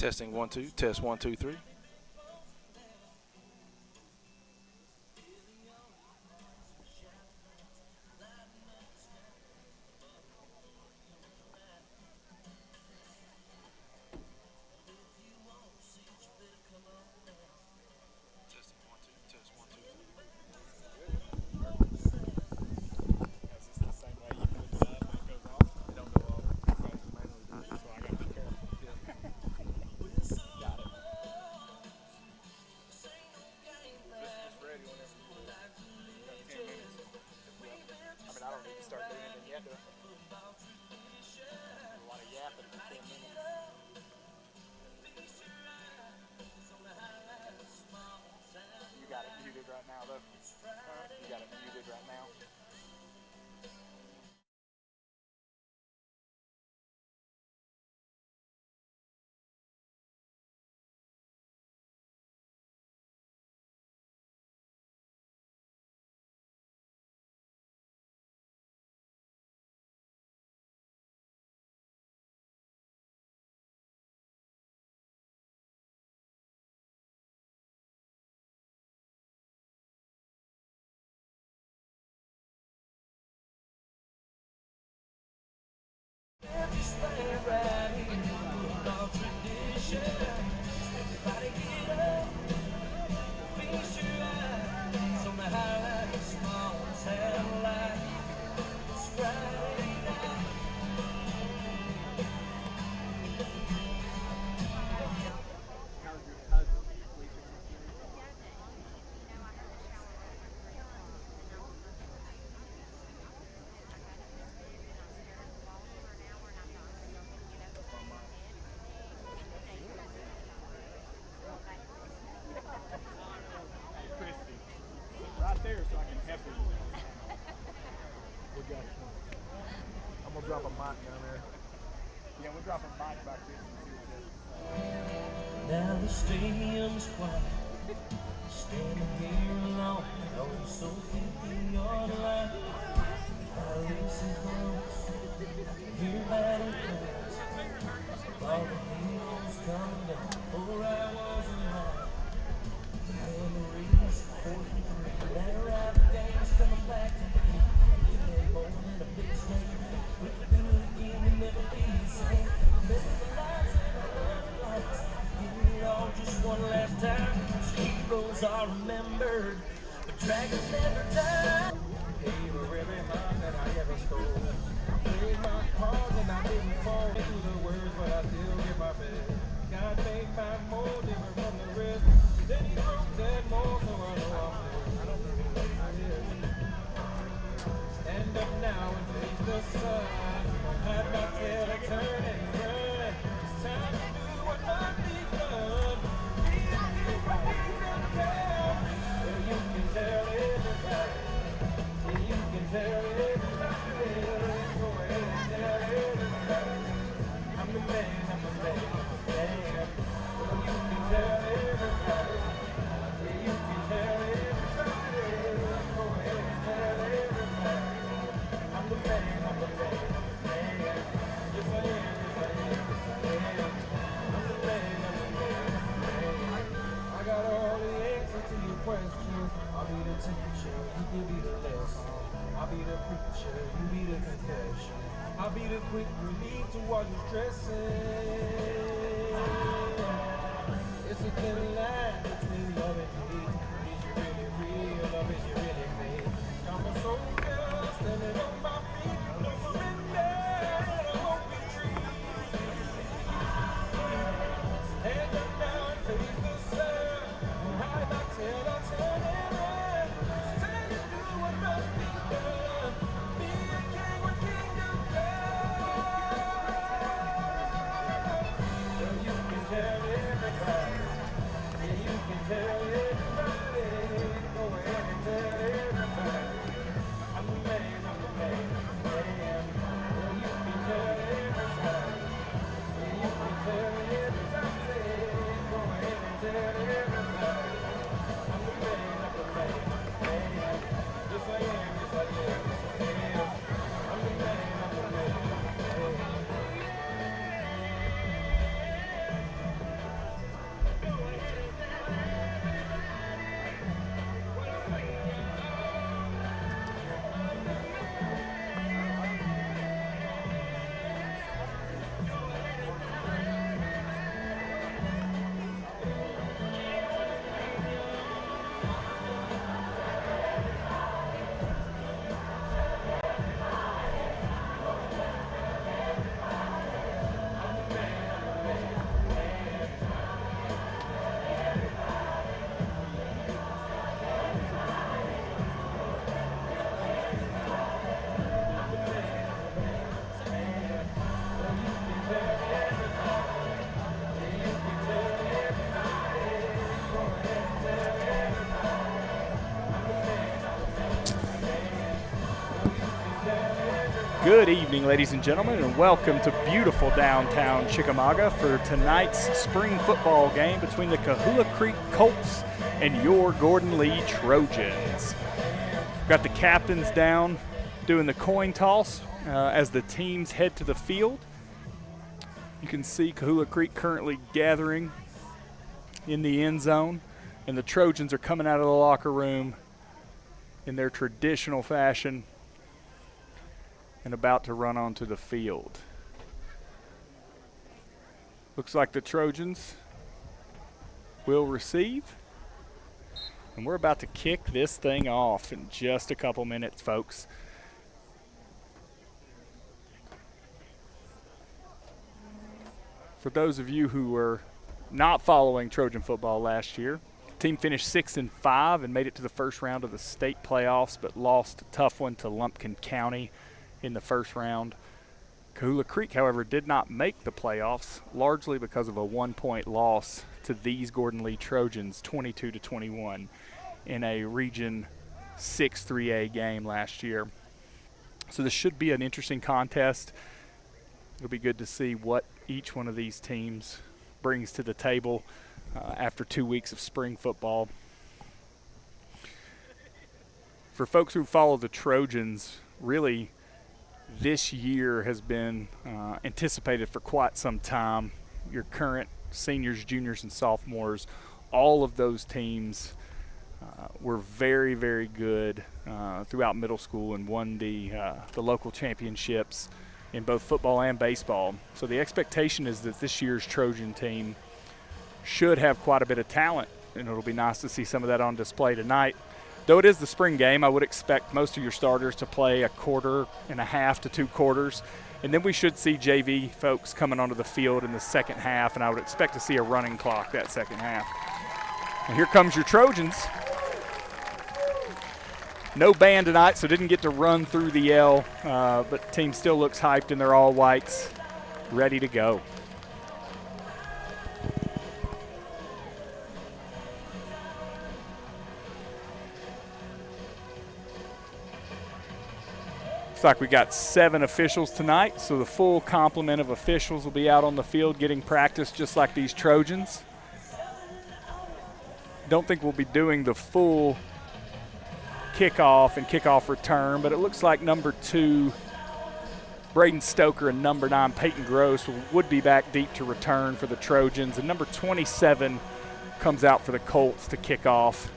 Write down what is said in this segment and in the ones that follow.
Testing 1 2. Test 1 2 3. Testing 1 2. Test 1 2 3. That's just the same way you put it up and it goes off. It don't go off. So I manually do it, so I gotta be careful. Yeah. Got it. It's ready whenever you do. You got 10 minutes. I mean, I don't need to start doing anything yet, do I? A lot of yapping for 10 minutes. You got it muted right now, though. You got it muted right now. Christy, right there so I can help you. We got it. I'm gonna drop a mic down there. Yeah, we'll drop a mic back there and see what this. Now the stadium's quiet, standing here alone, knowing so few in your life. I listen close, hear battle cries, all the heroes coming down, for I wasn't right. Memories, 43, that rival game's coming back to me. Yeah, more than a big snake, we can do it again and never be the same. Remember the lights and the lights. Just one last time, heroes are remembered, but dragons never die. Gave her every heart that I ever stole. Played my cards and I didn't fall into the words, but I still get my best. God made my mold different from the rest. Then he broke that mold, so I know I'm blessed. I did. Stand up now and face the sun. Had my tail to turn and run. It's time to do what must be done. You can tell everybody. You can tell everybody. Go ahead and tell everybody. I'm the man, I'm the man, I'm the man. You can tell everybody. You can tell everybody. Go ahead and tell everybody. I'm the man, I'm the man, I'm the man. Yes I am, yes I am, yes I am. I'm the man, I'm the man, I'm the man. I got all the answers to your questions. I'll be the teacher, you can be the lesson. I'll be the preacher, you be the confession. I'll be the quick relief to all your stressing. It's a thin line between love and hate. Is you really real, love is you really fake? I'm a soldier, standing on my feet. No surrender, and I won't retreat. Stand up now and face the sun. Hide my tail, I'll turn it on. It's time to do what must be done. Be a king with kingdom come. Well, you can tell everybody. Yeah, you can tell everybody. Go ahead and tell everybody. Good evening, ladies and gentlemen, and welcome to beautiful downtown Chickamauga for tonight's spring football game between the Coahulla Creek Colts and your Gordon Lee Trojans. Got the captains down doing the coin toss as the teams head to the field. You can see Coahulla Creek currently gathering in the end zone, and the Trojans are coming out of the locker room in their traditional fashion and about to run onto the field. Looks like the Trojans will receive, and we're about to kick this thing off in just a couple minutes, folks. For those of you who were not following Trojan football last year, the team finished 6-5 and made it to the first round of the state playoffs, but lost a tough one to Lumpkin County in the first round. Coahulla Creek, however, did not make the playoffs, largely because of a 1-point loss to these Gordon Lee Trojans, 22-21, in a Region 6 3A game last year. So this should be an interesting contest. It'll be good to see what each one of these teams brings to the table after 2 weeks of spring football. For folks who follow the Trojans, really, this year has been anticipated for quite some time. Your current seniors, juniors, and sophomores, all of those teams were very, very good throughout middle school and won the local championships in both football and baseball. So the expectation is that this year's Trojan team should have quite a bit of talent, and it'll be nice to see some of that on display tonight. Though it is the spring game, I would expect most of your starters to play a quarter and a half to 2 quarters. And then we should see JV folks coming onto the field in the second half, and I would expect to see a running clock that second half. And here comes your Trojans. No band tonight, so didn't get to run through the L, but the team still looks hyped in their all whites, ready to go. Looks like we got 7 officials tonight, so the full complement of officials will be out on the field getting practice just like these Trojans. Don't think we'll be doing the full kickoff and kickoff return, but it looks like number 2, Braden Stoker, and number 9, Peyton Groce, would be back deep to return for the Trojans, and number 27 comes out for the Colts to kick off.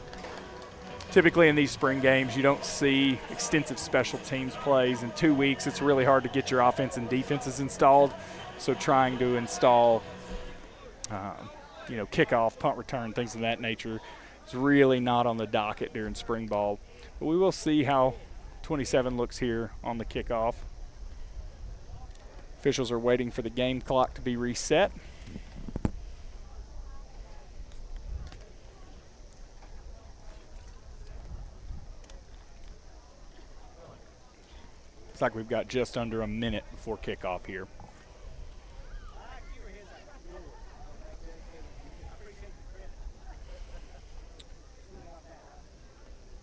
Typically in these spring games, you don't see extensive special teams plays. In 2 weeks, it's really hard to get your offense and defenses installed. So trying to install, kickoff, punt return, things of that nature is really not on the docket during spring ball. But we will see how 27 looks here on the kickoff. Officials are waiting for the game clock to be reset. Looks like we've got just under a minute before kickoff here.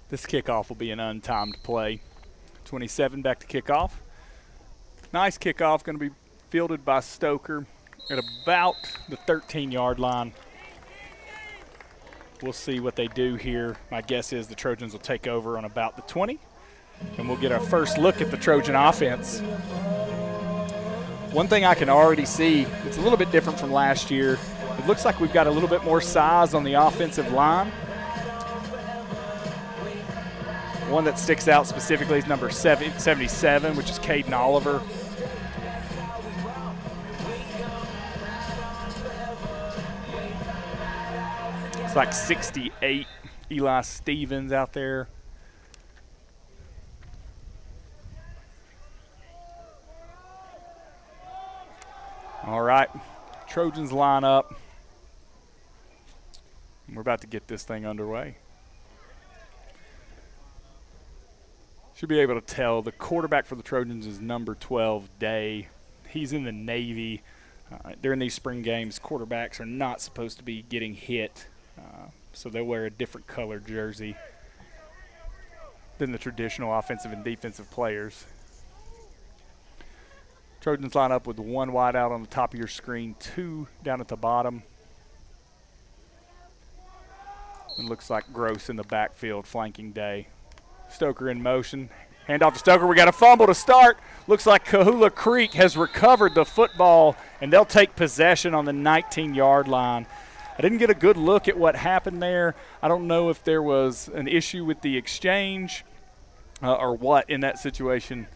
This kickoff will be an untimed play. 27 back to kickoff. Nice kickoff, going to be fielded by Stoker at about the 13-yard line. We'll see what they do here. My guess is the Trojans will take over on about the 20. And we'll get our first look at the Trojan offense. One thing I can already see, it's a little bit different from last year. It looks like we've got a little bit more size on the offensive line. One that sticks out specifically is number 77, which is Caden Oliver. It's like 68, Eli Stevens out there. All right, Trojans line up. We're about to get this thing underway. Should be able to tell the quarterback for the Trojans is number 12, Day. He's in the Navy. During these spring games, quarterbacks are not supposed to be getting hit, so they'll wear a different colored jersey than the traditional offensive and defensive players. Trojans line up with 1 wide out on the top of your screen, 2 down at the bottom. It looks like Groce in the backfield flanking Day. Stoker in motion. Hand off to Stoker. We got a fumble to start. Looks like Coahulla Creek has recovered the football, and they'll take possession on the 19-yard line. I didn't get a good look at what happened there. I don't know if there was an issue with the exchange or what in that situation.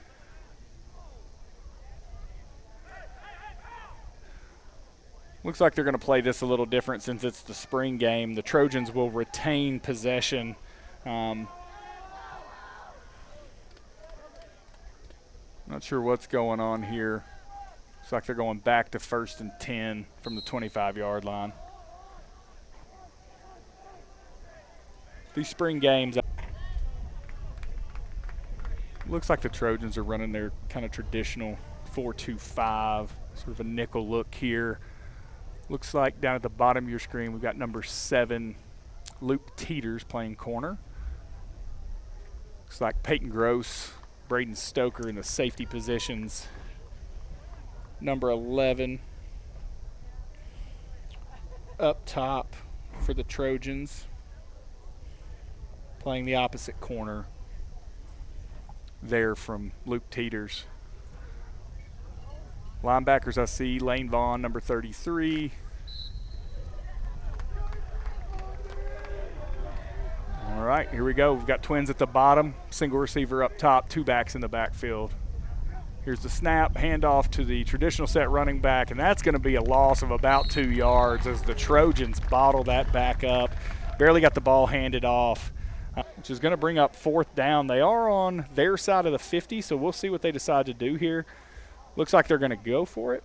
Looks like they're going to play this a little different since it's the spring game. The Trojans will retain possession. Not sure what's going on here. Looks like they're going back to 1st and 10 from the 25-yard line. These spring games, looks like the Trojans are running their kind of traditional 4-2-5, sort of a nickel look here. Looks like down at the bottom of your screen we've got number 7, Luke Teeters playing corner. Looks like Peyton Groce, Braden Stoker in the safety positions. Number 11 up top for the Trojans, playing the opposite corner there from Luke Teeters. Linebackers I see, Lane Vaughn, number 33. All right, here we go. We've got twins at the bottom, single receiver up top, 2 backs in the backfield. Here's the snap, handoff to the traditional set running back, and that's going to be a loss of about 2 yards as the Trojans bottle that back up. Barely got the ball handed off, which is going to bring up 4th down. They are on their side of the 50, so we'll see what they decide to do here. Looks like they're going to go for it.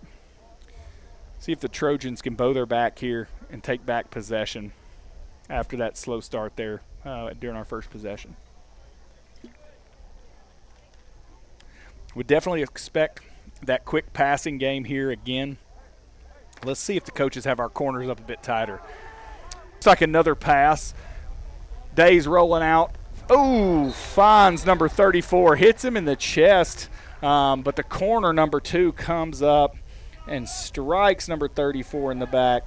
See if the Trojans can bow their back here and take back possession after that slow start there during our first possession. Would definitely expect that quick passing game here again. Let's see if the coaches have our corners up a bit tighter. Looks like another pass. Day's rolling out. Oh, finds number 34, hits him in the chest. But the corner, number 2, comes up and strikes number 34 in the back.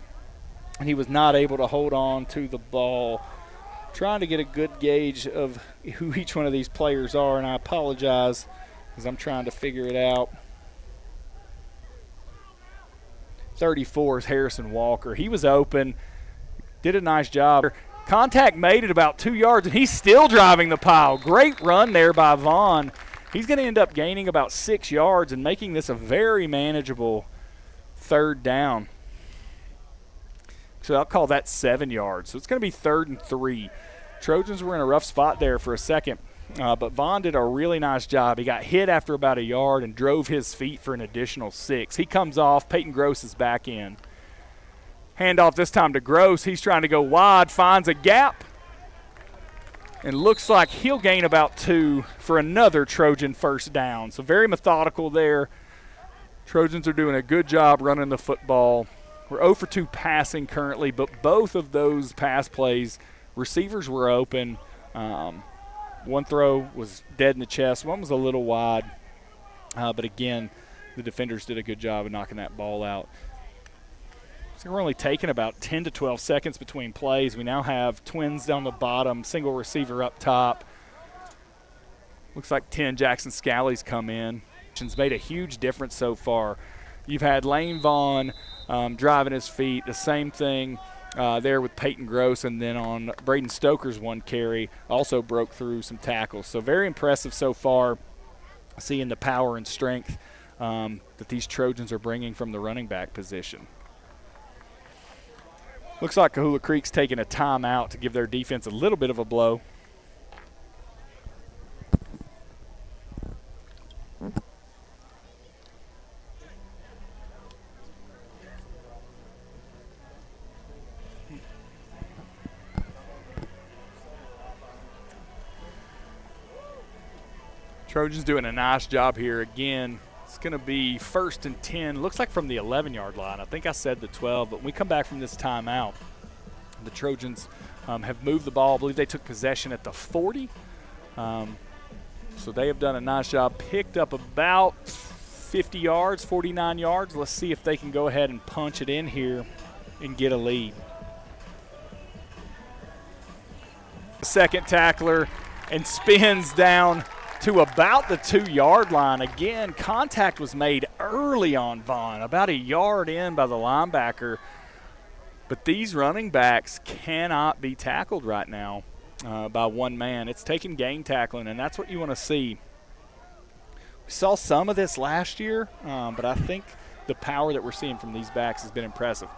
And he was not able to hold on to the ball. Trying to get a good gauge of who each one of these players are, and I apologize because I'm trying to figure it out. 34 is Harrison Walker. He was open, did a nice job. Contact made at about 2 yards, and he's still driving the pile. Great run there by Vaughn. He's going to end up gaining about 6 yards and making this a very manageable 3rd down. So I'll call that 7 yards. So it's going to be 3rd and 3. Trojans were in a rough spot there for a second, but Vaughn did a really nice job. He got hit after about a yard and drove his feet for an additional 6. He comes off. Peyton Groce is back in. Handoff this time to Groce. He's trying to go wide, finds a gap, and looks like he'll gain about 2 for another Trojan 1st down. So very methodical there. Trojans are doing a good job running the football. We're 0 for 2 passing currently, but both of those pass plays, receivers were open. One throw was dead in the chest. One was a little wide. But again, the defenders did a good job of knocking that ball out. So we're only taking about 10 to 12 seconds between plays. We now have twins down the bottom, single receiver up top. Looks like 10 Jackson Scally's come in. It's made a huge difference so far. You've had Lane Vaughn driving his feet. The same thing there with Peyton Groce, and then on Braden Stoker's one carry also broke through some tackles. So very impressive so far, seeing the power and strength that these Trojans are bringing from the running back position. Looks like Coahulla Creek's taking a timeout to give their defense a little bit of a blow. Trojans doing a nice job here again. It's going to be 1st and 10. Looks like from the 11-yard line. I think I said the 12, but when we come back from this timeout, the Trojans have moved the ball. I believe they took possession at the 40. So they have done a nice job. Picked up about 50 yards, 49 yards. Let's see if they can go ahead and punch it in here and get a lead. Second tackler and spins down to about the 2-yard line. Again, contact was made early on Vaughn, about a yard in by the linebacker. But these running backs cannot be tackled right now by one man. It's taking game tackling, and that's what you want to see. We saw some of this last year, but I think the power that we're seeing from these backs has been impressive.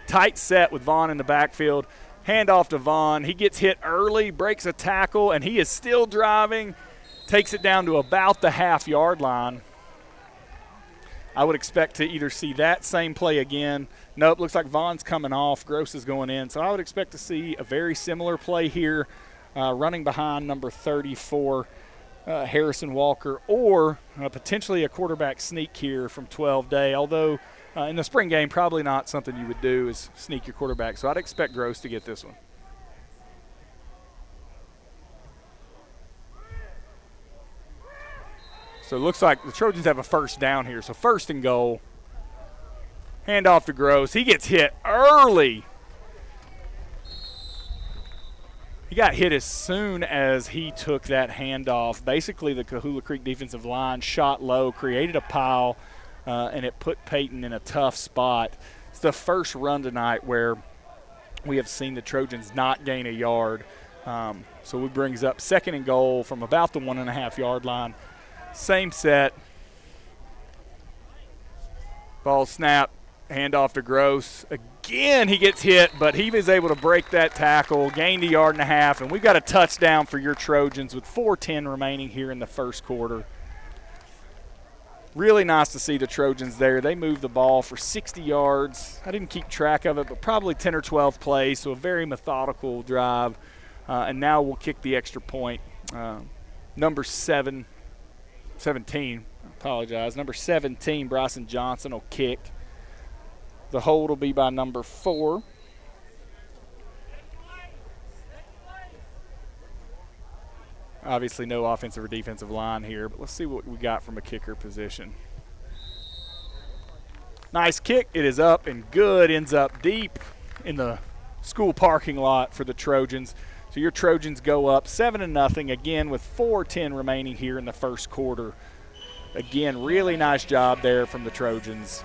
Tight set with Vaughn in the backfield. Handoff to Vaughn. He gets hit early, breaks a tackle, and he is still driving. Takes it down to about the half-yard line. I would expect to either see that same play again. Nope, looks like Vaughn's coming off. Groce is going in. So I would expect to see a very similar play here, running behind number 34, Harrison Walker, or potentially a quarterback sneak here from 12 Day, although in the spring game, probably not something you would do is sneak your quarterback. So I'd expect Groce to get this one. So it looks like the Trojans have a first down here. So 1st and goal. Hand off to Groce. He gets hit early. He got hit as soon as he took that handoff. Basically, the Coahulla Creek defensive line shot low, created a pile, and it put Peyton in a tough spot. It's the first run tonight where we have seen the Trojans not gain a yard. So it brings up 2nd and goal from about the 1.5-yard line. Same set. Ball snap, handoff to Groce. Again, he gets hit, but he was able to break that tackle, gained 1.5 yards, and we've got a touchdown for your Trojans with 4:10 remaining here in the first quarter. Really nice to see the Trojans there. They moved the ball for 60 yards. I didn't keep track of it, but probably 10 or 12 plays, so a very methodical drive. And now we'll kick the extra point. Number 17, Number 17, Bryson Johnson will kick. The hold will be by number 4. Obviously no offensive or defensive line here, but let's see what we got from a kicker position. Nice kick. It is up and good. Ends up deep in the school parking lot for the Trojans. So your Trojans go up 7-0 again with 4:10 remaining here in the first quarter. Again, really nice job there from the Trojans.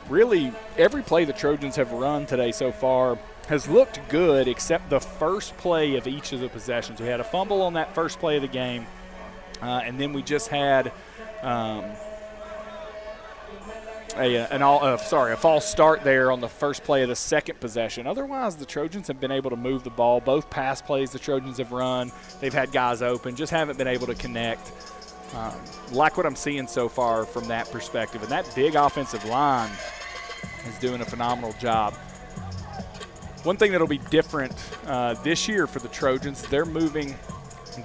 Really, every play the Trojans have run today so far has looked good except the first play of each of the possessions. We had a fumble on that first play of the game, and then we just had a false start there on the first play of the second possession. Otherwise, the Trojans have been able to move the ball. Both pass plays the Trojans have run, they've had guys open, just haven't been able to connect. Like what I'm seeing so far from that perspective. And that big offensive line is doing a phenomenal job. One thing that'll be different this year for the Trojans, they're moving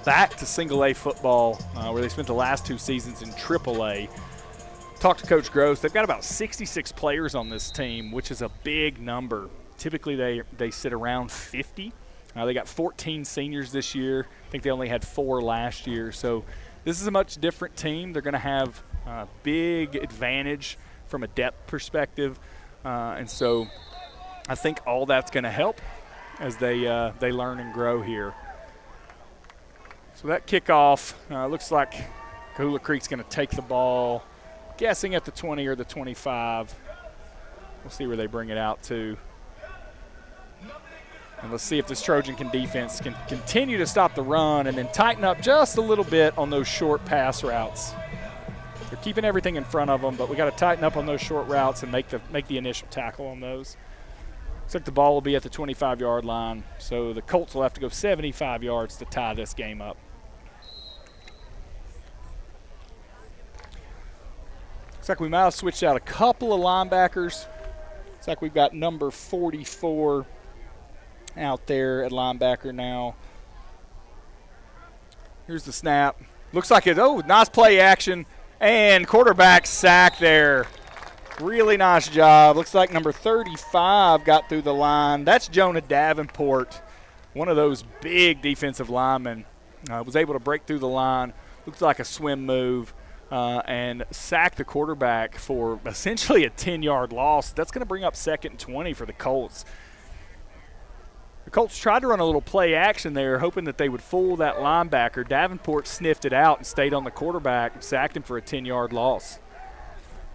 back to single-A football where they spent the last 2 seasons in AAA. Talked to Coach Groce. They've got about 66 players on this team, which is a big number. Typically they sit around 50. They got 14 seniors this year. I think they only had 4 last year. So this is a much different team. They're going to have a big advantage from a depth perspective. And so I think all that's going to help as they learn and grow here. So that kickoff looks like Coahulla Creek's going to take the ball, guessing at the 20 or the 25. We'll see where they bring it out to. And let's see if this Trojan defense can continue to stop the run and then tighten up just a little bit on those short pass routes. They're keeping everything in front of them, but we got to tighten up on those short routes and make the initial tackle on those. Looks like the ball will be at the 25-yard line, so the Colts will have to go 75 yards to tie this game up. Looks like we might have switched out a couple of linebackers. Looks like we've got number 44 out there at linebacker now. Here's the snap. Looks like nice play action and quarterback sack there. Really nice job. Looks like number 35 got through the line. That's Jonah Davenport. one of those big defensive linemen was able to break through the line, looked like a swim move, and sack the quarterback for essentially a 10-yard loss. That's going to bring up 2nd and 20 for the Colts. The Colts tried to run a little play action there, hoping that they would fool that linebacker. Davenport sniffed it out and stayed on the quarterback and sacked him for a 10-yard loss.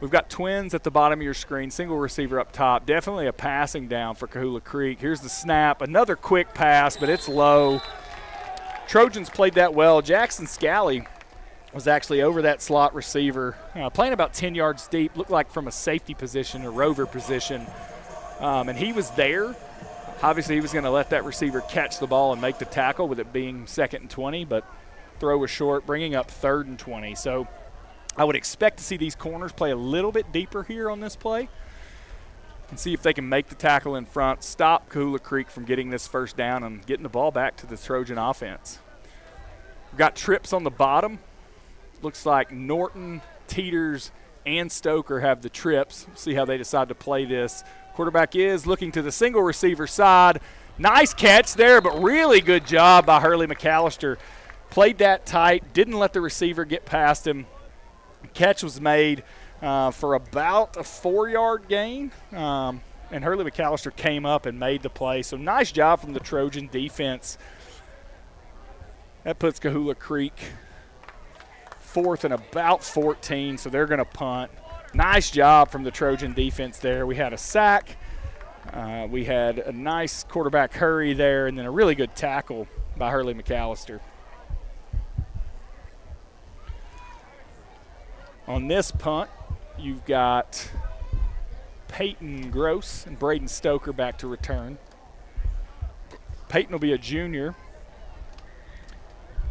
We've got twins at the bottom of your screen, single receiver up top. Definitely a passing down for Coahulla Creek. Here's the snap. Another quick pass, but it's low. Trojans played that well. Jackson Scally was actually over that slot receiver, playing about 10 yards deep, looked like from a safety position, a rover position, and he was there. Obviously, he was going to let that receiver catch the ball and make the tackle with it being 2nd and 20, but throw was short, bringing up 3rd and 20. So I would expect to see these corners play a little bit deeper here on this play and see if they can make the tackle in front, stop Coahulla Creek from getting this first down and getting the ball back to the Trojan offense. We've got trips on the bottom. Looks like Norton, Teeters, and Stoker have the trips. See how they decide to play this. Quarterback is looking to the single receiver side. Nice catch there, but really good job by Hurley McAllister. Played that tight, didn't let the receiver get past him. Catch was made for about a 4-yard gain, and Hurley McAllister came up and made the play. So nice job from the Trojan defense. That puts Coahulla Creek 4th and about 14, so they're going to punt. Nice job from the Trojan defense there. We had a sack. We had a nice quarterback hurry there, and then a really good tackle by Hurley McAllister. On this punt, you've got Peyton Groce and Braden Stoker back to return. Peyton will be a junior.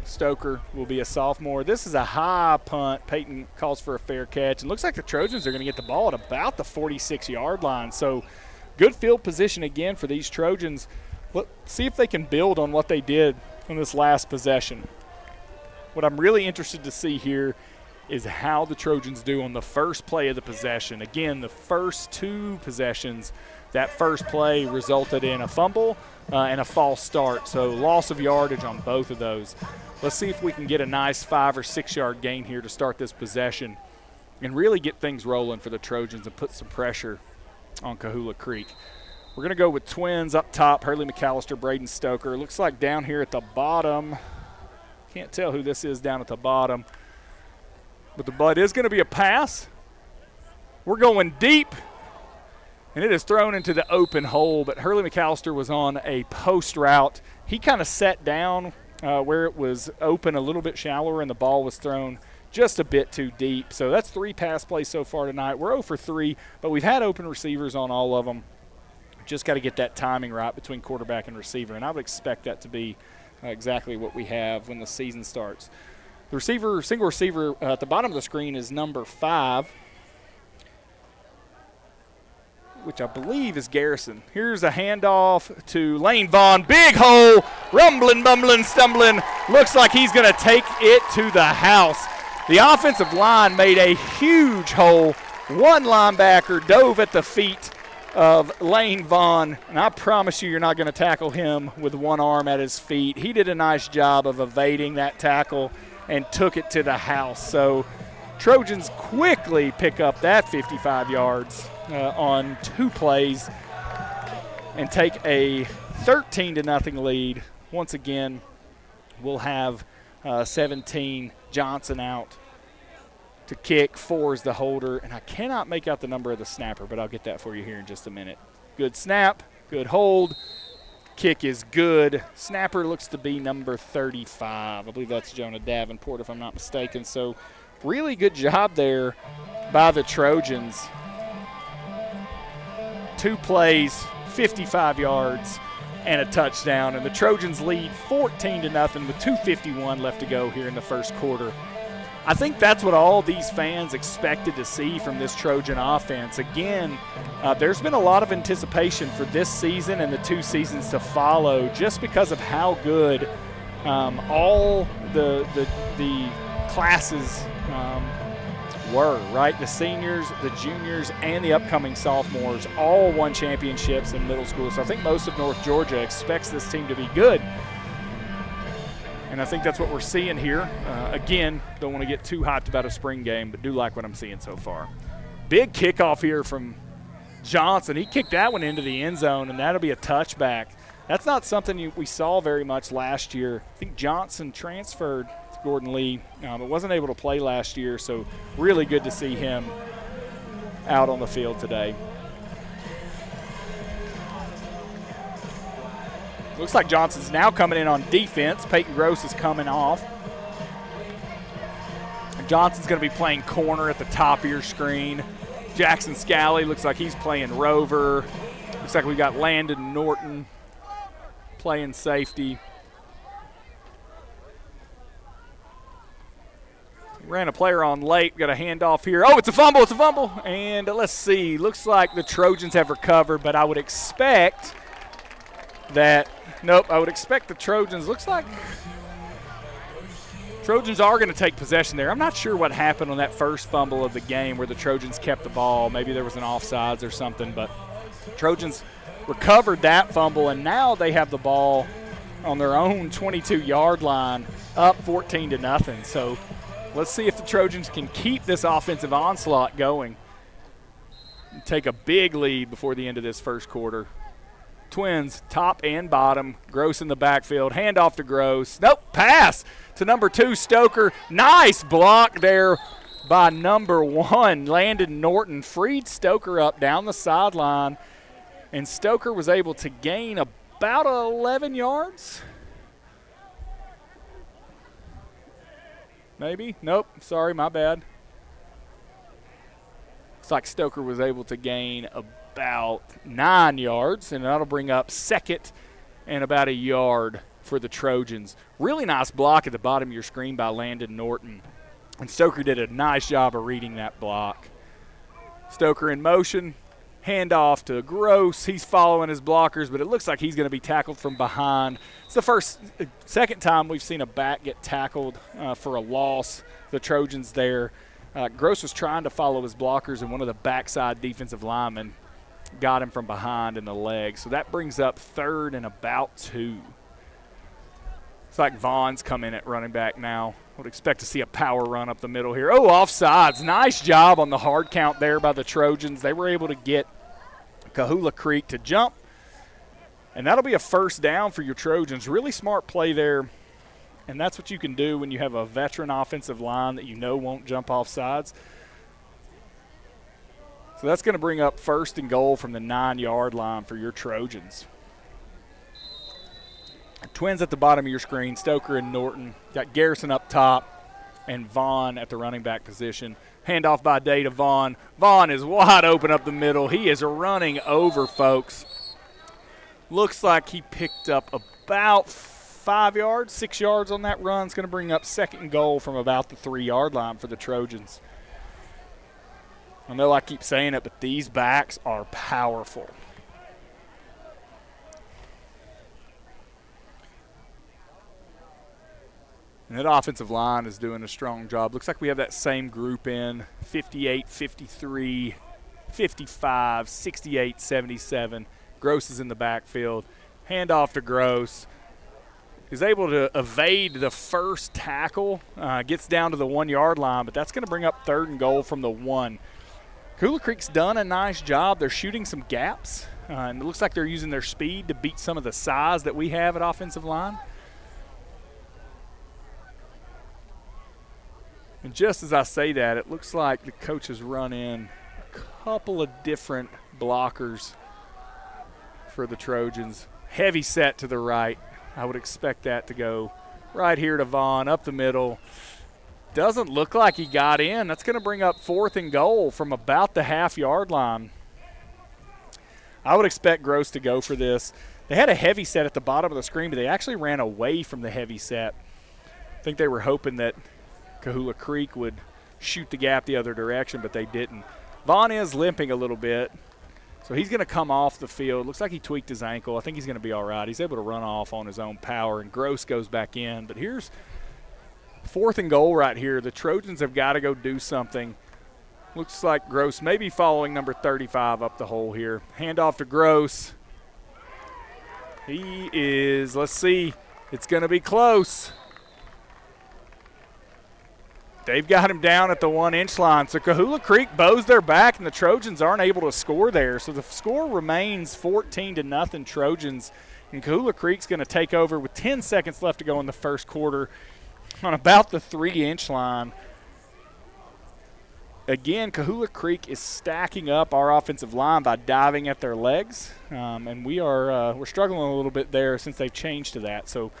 Stoker will be a sophomore. This is a high punt. Peyton calls for a fair catch. And looks like the Trojans are going to get the ball at about the 46-yard line. So good field position again for these Trojans. Let's see if they can build on what they did on this last possession. What I'm really interested to see here is how the Trojans do on the first play of the possession. Again, the first 2 possessions, that first play resulted in a fumble and a false start. So loss of yardage on both of those. Let's see if we can get a nice 5 or 6 yard gain here to start this possession and really get things rolling for the Trojans and put some pressure on Coahulla Creek. We're going to go with twins up top, Hurley McAllister, Braden Stoker. Looks like down here at the bottom, can't tell who this is down at the bottom, but the butt is going to be a pass. We're going deep, and it is thrown into the open hole, but Hurley McAllister was on a post route. He kind of sat down where it was open a little bit shallower, and the ball was thrown just a bit too deep. So that's 3 pass plays so far tonight. We're 0 for 3, but we've had open receivers on all of them. Just got to get that timing right between quarterback and receiver, and I would expect that to be exactly what we have when the season starts. The receiver, single receiver at the bottom of the screen is number 5, which I believe is Garrison. Here's a handoff to Lane Vaughn. Big hole, rumbling, bumbling, stumbling. Looks like he's going to take it to the house. The offensive line made a huge hole. One linebacker dove at the feet of Lane Vaughn, and I promise you're not going to tackle him with one arm at his feet. He did a nice job of evading that tackle and took it to the house. So Trojans quickly pick up that 55 yards on 2 plays and take a 13-0 lead. Once again, we'll have 17 Johnson out to kick. 4 is the holder, and I cannot make out the number of the snapper, but I'll get that for you here in just a minute. Good snap, good hold. Kick is good. Snapper looks to be number 35. I believe that's Jonah Davenport, if I'm not mistaken. So really good job there by the Trojans. 2 plays, 55 yards, and a touchdown. And the Trojans lead 14-0 with 2:51 left to go here in the first quarter. I think that's what all these fans expected to see from this Trojan offense. Again, there's been a lot of anticipation for this season and the 2 seasons to follow just because of how good all the classes were, right? The seniors, the juniors, and the upcoming sophomores all won championships in middle school. So I think most of North Georgia expects this team to be good. And I think that's what we're seeing here. Again, don't want to get too hyped about a spring game, but do like what I'm seeing so far. Big kickoff here from Johnson. He kicked that one into the end zone, and that'll be a touchback. That's not something we saw very much last year. I think Johnson transferred to Gordon Lee, but wasn't able to play last year, so really good to see him out on the field today. Looks like Johnson's now coming in on defense. Peyton Groce is coming off. Johnson's going to be playing corner at the top of your screen. Jackson Scally looks like he's playing rover. Looks like we got Landon Norton playing safety. Ran a player on late. Got a handoff here. Oh, it's a fumble. It's a fumble. And let's see. Looks like the Trojans have recovered, but I would expect that – nope, I would expect the Trojans – looks like Trojans are going to take possession there. I'm not sure what happened on that first fumble of the game where the Trojans kept the ball. Maybe there was an offsides or something, but Trojans recovered that fumble, and now they have the ball on their own 22-yard line, up 14-0. So let's see if the Trojans can keep this offensive onslaught going and take a big lead before the end of this first quarter. Twins, top and bottom. Groce in the backfield. Handoff to Groce. Nope, pass to number 2, Stoker. Nice block there by number 1, Landon Norton. Freed Stoker up down the sideline, and Stoker was able to gain about 11 yards. Maybe? Nope, sorry, my bad. Looks like Stoker was able to gain about 9 yards, and that'll bring up second and about a yard for the Trojans. Really nice block at the bottom of your screen by Landon Norton. And Stoker did a nice job of reading that block. Stoker in motion, handoff to Groce. He's following his blockers, but it looks like he's going to be tackled from behind. It's the second time we've seen a back get tackled for a loss. The Trojans there. Groce was trying to follow his blockers, and one of the backside defensive linemen got him from behind in the leg. So that brings up third and about 2. It's like Vaughn's come in at running back now. Would expect to see a power run up the middle here. Oh, offsides. Nice job on the hard count there by the Trojans. They were able to get Coahulla Creek to jump, and that'll be a first down for your Trojans. Really smart play there, and that's what you can do when you have a veteran offensive line that you know won't jump off sides. So that's going to bring up first and goal from the 9-yard line for your Trojans. Twins at the bottom of your screen, Stoker and Norton. Got Garrison up top and Vaughn at the running back position. Handoff by Day to Vaughn. Vaughn is wide open up the middle. He is running over folks. Looks like he picked up about 5 yards, 6 yards on that run. It's going to bring up second and goal from about the 3-yard line for the Trojans. I know I keep saying it, but these backs are powerful. And that offensive line is doing a strong job. Looks like we have that same group in 58, 53, 55, 68, 77. Groce is in the backfield. Handoff to Groce. He's able to evade the first tackle. Gets down to the 1-yard line, but that's going to bring up third and goal from the 1. Coahulla Creek's done a nice job. They're shooting some gaps, and it looks like they're using their speed to beat some of the size that we have at offensive line. And just as I say that, it looks like the coach has run in a couple of different blockers for the Trojans. Heavy set to the right. I would expect that to go right here to Vaughn, up the middle. Doesn't look like he got in. That's going to bring up fourth and goal from about the half-yard line. I would expect Groce to go for this. They had a heavy set at the bottom of the screen, but they actually ran away from the heavy set. I think they were hoping that Coahulla Creek would shoot the gap the other direction, but they didn't. Vaughn is limping a little bit, so he's going to come off the field. Looks like he tweaked his ankle. I think he's going to be all right. He's able to run off on his own power, and Groce goes back in. But here's fourth and goal right here. The Trojans have got to go do something Looks like Groce may be following number 35 up the hole here. Handoff to Groce. He is, let's see, it's going to be close. They've got him down at the 1-inch line. So Coahulla Creek bows their back, and the Trojans aren't able to score there. So the score remains 14-0 Trojans. And Coahulla Creek's going to take over with 10 seconds left to go in the first quarter on about the 3-inch line. Again, Coahulla Creek is stacking up our offensive line by diving at their legs, and we're struggling a little bit there since they've changed to that. So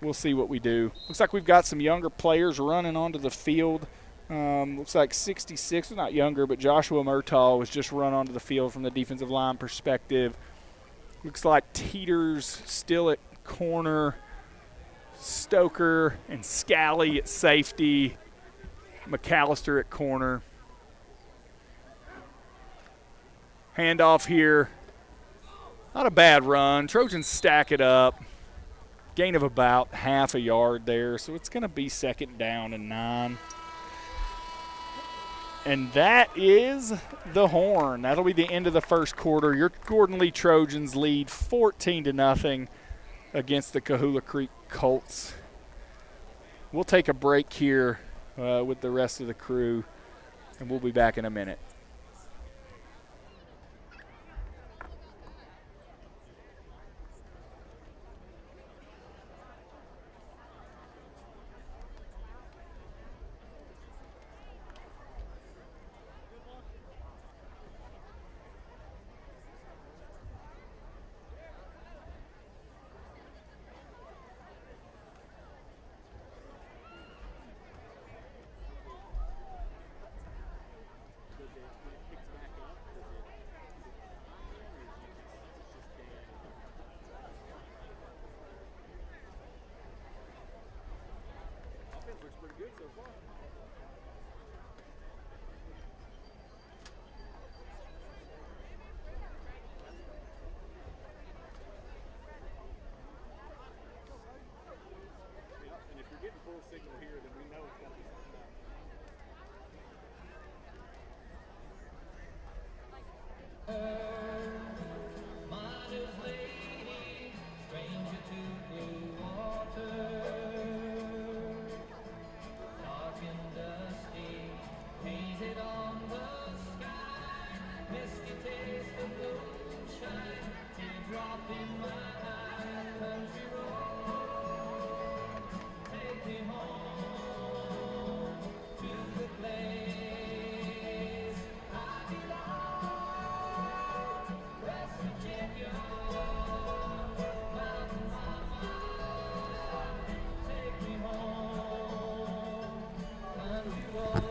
we'll see what we do. Looks like we've got some younger players running onto the field. Looks like 66, not younger, but Joshua Murtaugh was just run onto the field from the defensive line perspective. Looks like Teeters still at corner, Stoker and Scally at safety, McAllister at corner. Handoff here. Not a bad run. Trojans stack it up. Gain of about half a yard there, so it's going to be 2nd down and 9. And that is the horn. That'll be the end of the first quarter. Your Gordon Lee Trojans lead 14-0 against the Coahulla Creek Colts. We'll take a break here with the rest of the crew, and we'll be back in a minute.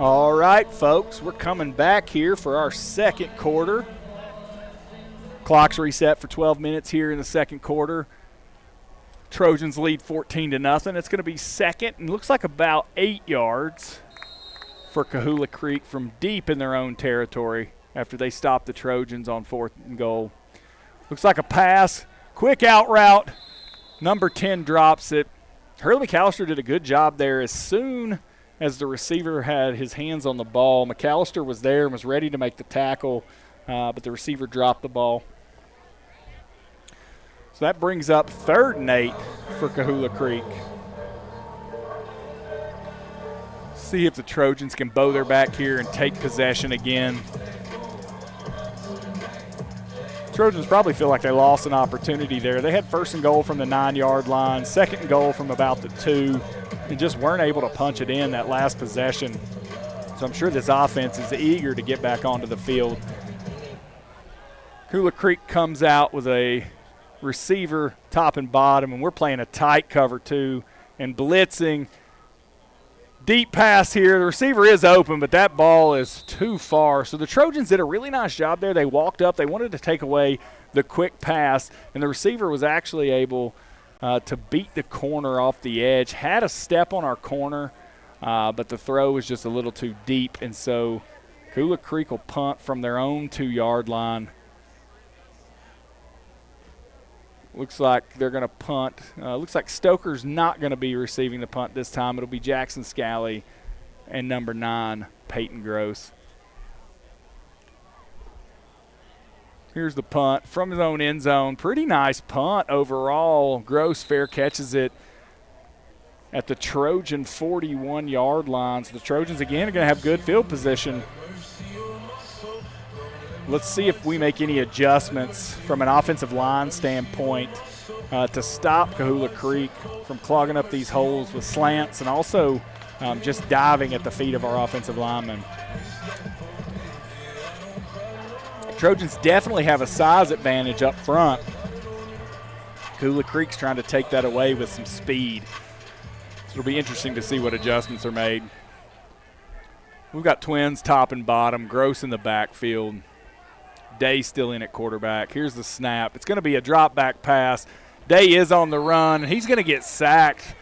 All right, folks, we're coming back here for our second quarter. Clock's reset for 12 minutes here in the second quarter. Trojans lead 14-0. It's going to be 2nd and looks like about 8 yards for Coahulla Creek from deep in their own territory after they stop the Trojans on 4th and goal. Looks like a pass, quick out route. Number 10 drops it. Hurley McAllister did a good job there. As soon as the receiver had his hands on the ball, McAllister was there and was ready to make the tackle, but the receiver dropped the ball. So that brings up 3rd and 8 for Coahulla Creek. See if the Trojans can bow their back here and take possession again. Trojans probably feel like they lost an opportunity there. They had 1st and goal from the 9-yard line, 2nd and goal from about the 2, and just weren't able to punch it in that last possession. So I'm sure this offense is eager to get back onto the field. Coahulla Creek comes out with a receiver top and bottom, and we're playing a tight cover too and blitzing. Deep pass here. The receiver is open, but that ball is too far. So the Trojans did a really nice job there. They walked up. They wanted to take away the quick pass, and the receiver was actually able to beat the corner off the edge. Had a step on our corner, but the throw was just a little too deep, and so Coahulla Creek will punt from their own 2-yard line. Looks like they're going to punt. Looks like Stoker's not going to be receiving the punt this time. It'll be Jackson Scally and number 9, Peyton Groce. Here's the punt from his own end zone. Pretty nice punt overall. Groce fair catches it at the Trojan 41-yard line. So the Trojans, again, are going to have good field position. Let's see if we make any adjustments from an offensive line standpoint to stop Coahulla Creek from clogging up these holes with slants and also just diving at the feet of our offensive linemen. Trojans definitely have a size advantage up front. Coahulla Creek's trying to take that away with some speed. So it'll be interesting to see what adjustments are made. We've got twins top and bottom, Groce in the backfield. Day still in at quarterback. Here's the snap. It's going to be a drop back pass. Day is on the run, and he's going to get sacked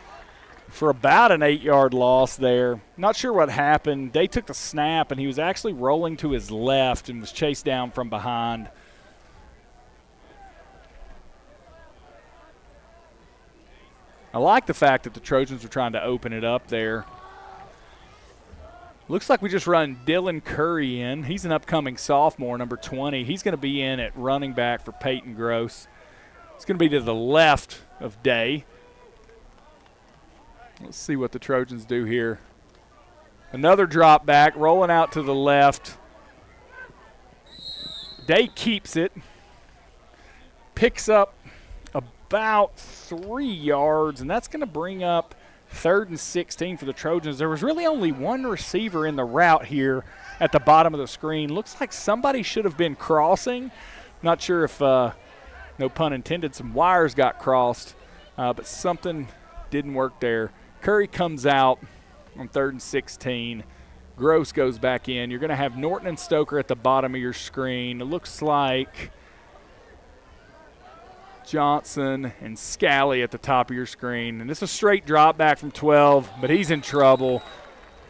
for about an 8-yard loss there. Not sure what happened. Day took the snap, and he was actually rolling to his left and was chased down from behind. I like the fact that the Trojans were trying to open it up there. Looks like we just run Dylan Curry in. He's an upcoming sophomore, number 20. He's going to be in at running back for Peyton Groce. It's going to be to the left of Day. Let's see what the Trojans do here. Another drop back, rolling out to the left. Day keeps it. Picks up about 3 yards, and that's going to bring up 3rd and 16 for the Trojans. There was really only one receiver in the route here at the bottom of the screen. Looks like somebody should have been crossing. Not sure if, no pun intended, some wires got crossed, but something didn't work there. Curry comes out on 3rd and 16. Groce goes back in. You're going to have Norton and Stoker at the bottom of your screen. It looks like Johnson and Scally at the top of your screen. And this is a straight drop back from 12, but he's in trouble.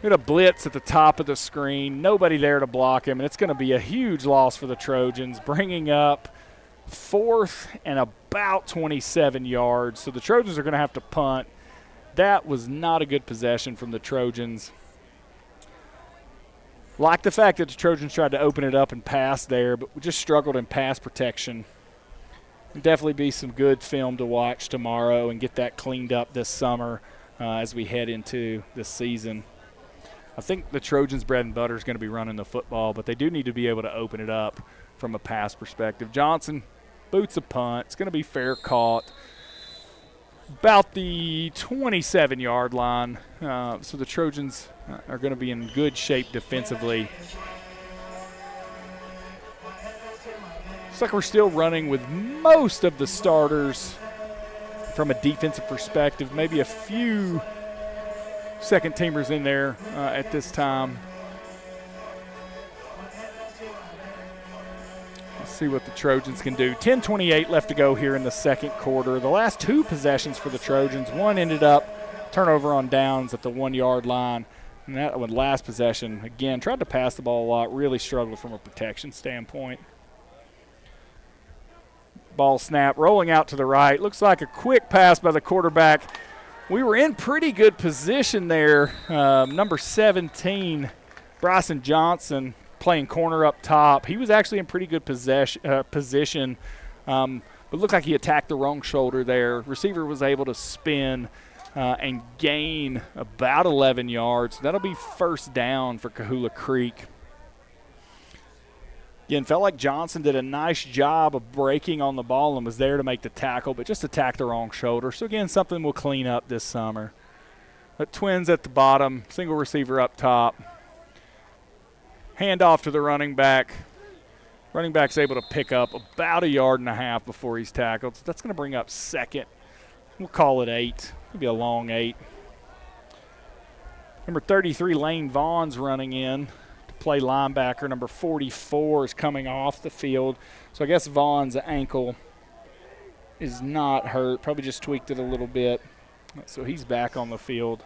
Got a blitz at the top of the screen. Nobody there to block him, and it's going to be a huge loss for the Trojans, bringing up 4th and about 27 yards. So the Trojans are going to have to punt. That was not a good possession from the Trojans. Like the fact that the Trojans tried to open it up and pass there, but we just struggled in pass protection. Definitely be some good film to watch tomorrow and get that cleaned up this summer as we head into this season. I think the Trojans' bread and butter is going to be running the football, but they do need to be able to open it up from a pass perspective. Johnson boots a punt. It's going to be fair caught about the 27-yard line. So the Trojans are going to be in good shape defensively. Looks like we're still running with most of the starters from a defensive perspective. Maybe a few second-teamers in there at this time. Let's see what the Trojans can do. 10:28 left to go here in the second quarter. The last two possessions for the Trojans, one ended up turnover on downs at the 1-yard line. And that one, last possession, again, tried to pass the ball a lot, really struggled from a protection standpoint. Ball snap, rolling out to the right. Looks like a quick pass by the quarterback. We were in pretty good position there. Number 17, Bryson Johnson, playing corner up top. He was actually in pretty good position, but looked like he attacked the wrong shoulder there. Receiver was able to spin and gain about 11 yards. That'll be first down for Coahulla Creek. Again, felt like Johnson did a nice job of breaking on the ball and was there to make the tackle, but just attacked the wrong shoulder. So, again, something we'll clean up this summer. But Twins at the bottom, single receiver up top. Hand off to the running back. Running back's able to pick up about 1.5 yards before he's tackled. So that's going to bring up second. We'll call it 8. Maybe a long 8. Number 33, Lane Vaughn's running in. Play linebacker. Number 44 is coming off the field. So I guess Vaughn's ankle is not hurt. Probably just tweaked it a little bit. So he's back on the field.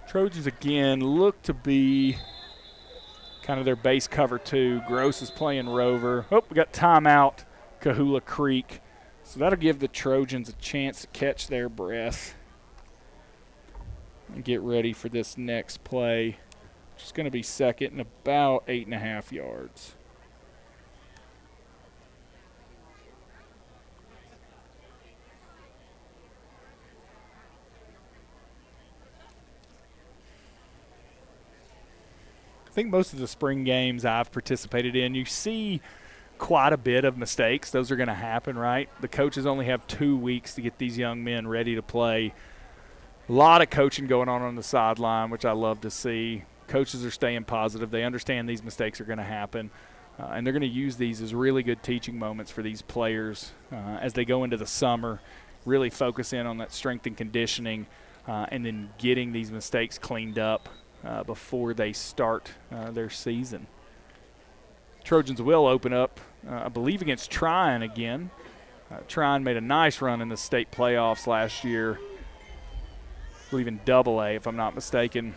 Trojans again look to be kind of their base cover 2. Groce is playing rover. Oh, we got timeout, Coahulla Creek. So that'll give the Trojans a chance to catch their breath and get ready for this next play, which is going to be second and about 8.5 yards. I think most of the spring games I've participated in, you see quite a bit of mistakes. Those are going to happen, right? The coaches only have 2 weeks to get these young men ready to play. A lot of coaching going on the sideline, which I love to see. Coaches are staying positive. They understand these mistakes are going to happen, and they're going to use these as really good teaching moments for these players as they go into the summer, really focus in on that strength and conditioning, and then getting these mistakes cleaned up before they start their season. Trojans will open up, I believe, against Tryon again. Tryon made a nice run in the state playoffs last year, I believe in AA, if I'm not mistaken,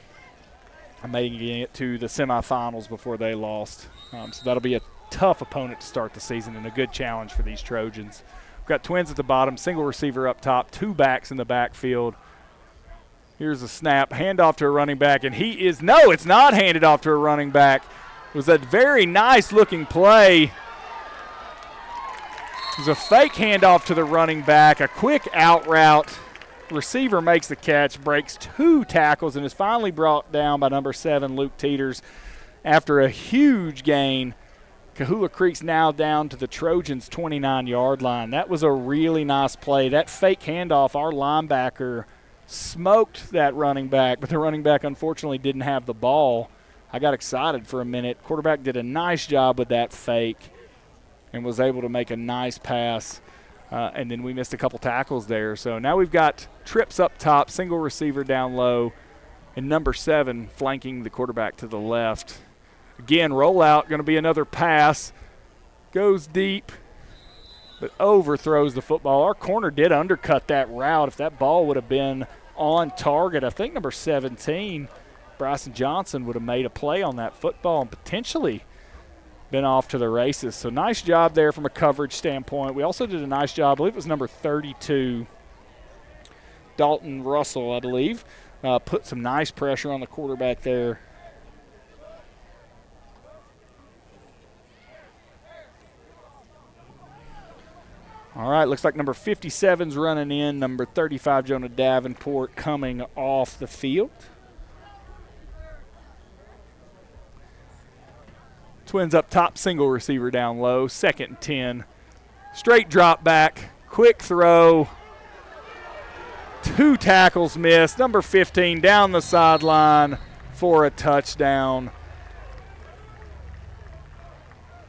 making it to the semifinals before they lost. So that'll be a tough opponent to start the season and a good challenge for these Trojans. We've got twins at the bottom, single receiver up top, 2 backs in the backfield. Here's a snap, handoff to a running back, and it's not handed off to a running back. It was a very nice-looking play. It was a fake handoff to the running back, a quick out route. Receiver makes the catch, breaks 2 tackles, and is finally brought down by number 7, Luke Teeters, after a huge gain. Coahulla Creek's now down to the Trojans' 29-yard line. That was a really nice play. That fake handoff, our linebacker smoked that running back, but the running back unfortunately didn't have the ball. I got excited for a minute. Quarterback did a nice job with that fake and was able to make a nice pass, and then we missed a couple tackles there. So now we've got trips up top, single receiver down low, and number 7 flanking the quarterback to the left. Again, rollout, going to be another pass. Goes deep, but overthrows the football. Our corner did undercut that route. If that ball would have been on target, I think number 17, Bryson Johnson, would have made a play on that football and potentially been off to the races. So nice job there from a coverage standpoint. We also did a nice job, I believe it was number 32, Dalton Russell, I believe, put some nice pressure on the quarterback there. All right, looks like number 57's running in, number 35, Jonah Davenport, coming off the field. Twins up top, single receiver down low, 2nd and 10. Straight drop back, quick throw. 2 tackles missed. Number 15 down the sideline for a touchdown.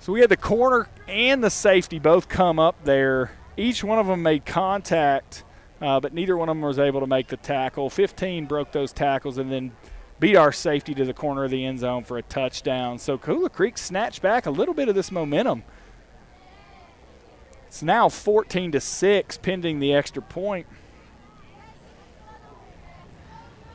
So we had the corner and the safety both come up there. Each one of them made contact, but neither one of them was able to make the tackle. 15 broke those tackles and then beat our safety to the corner of the end zone for a touchdown. So Coahulla Creek snatched back a little bit of this momentum. It's now 14-6 pending the extra point.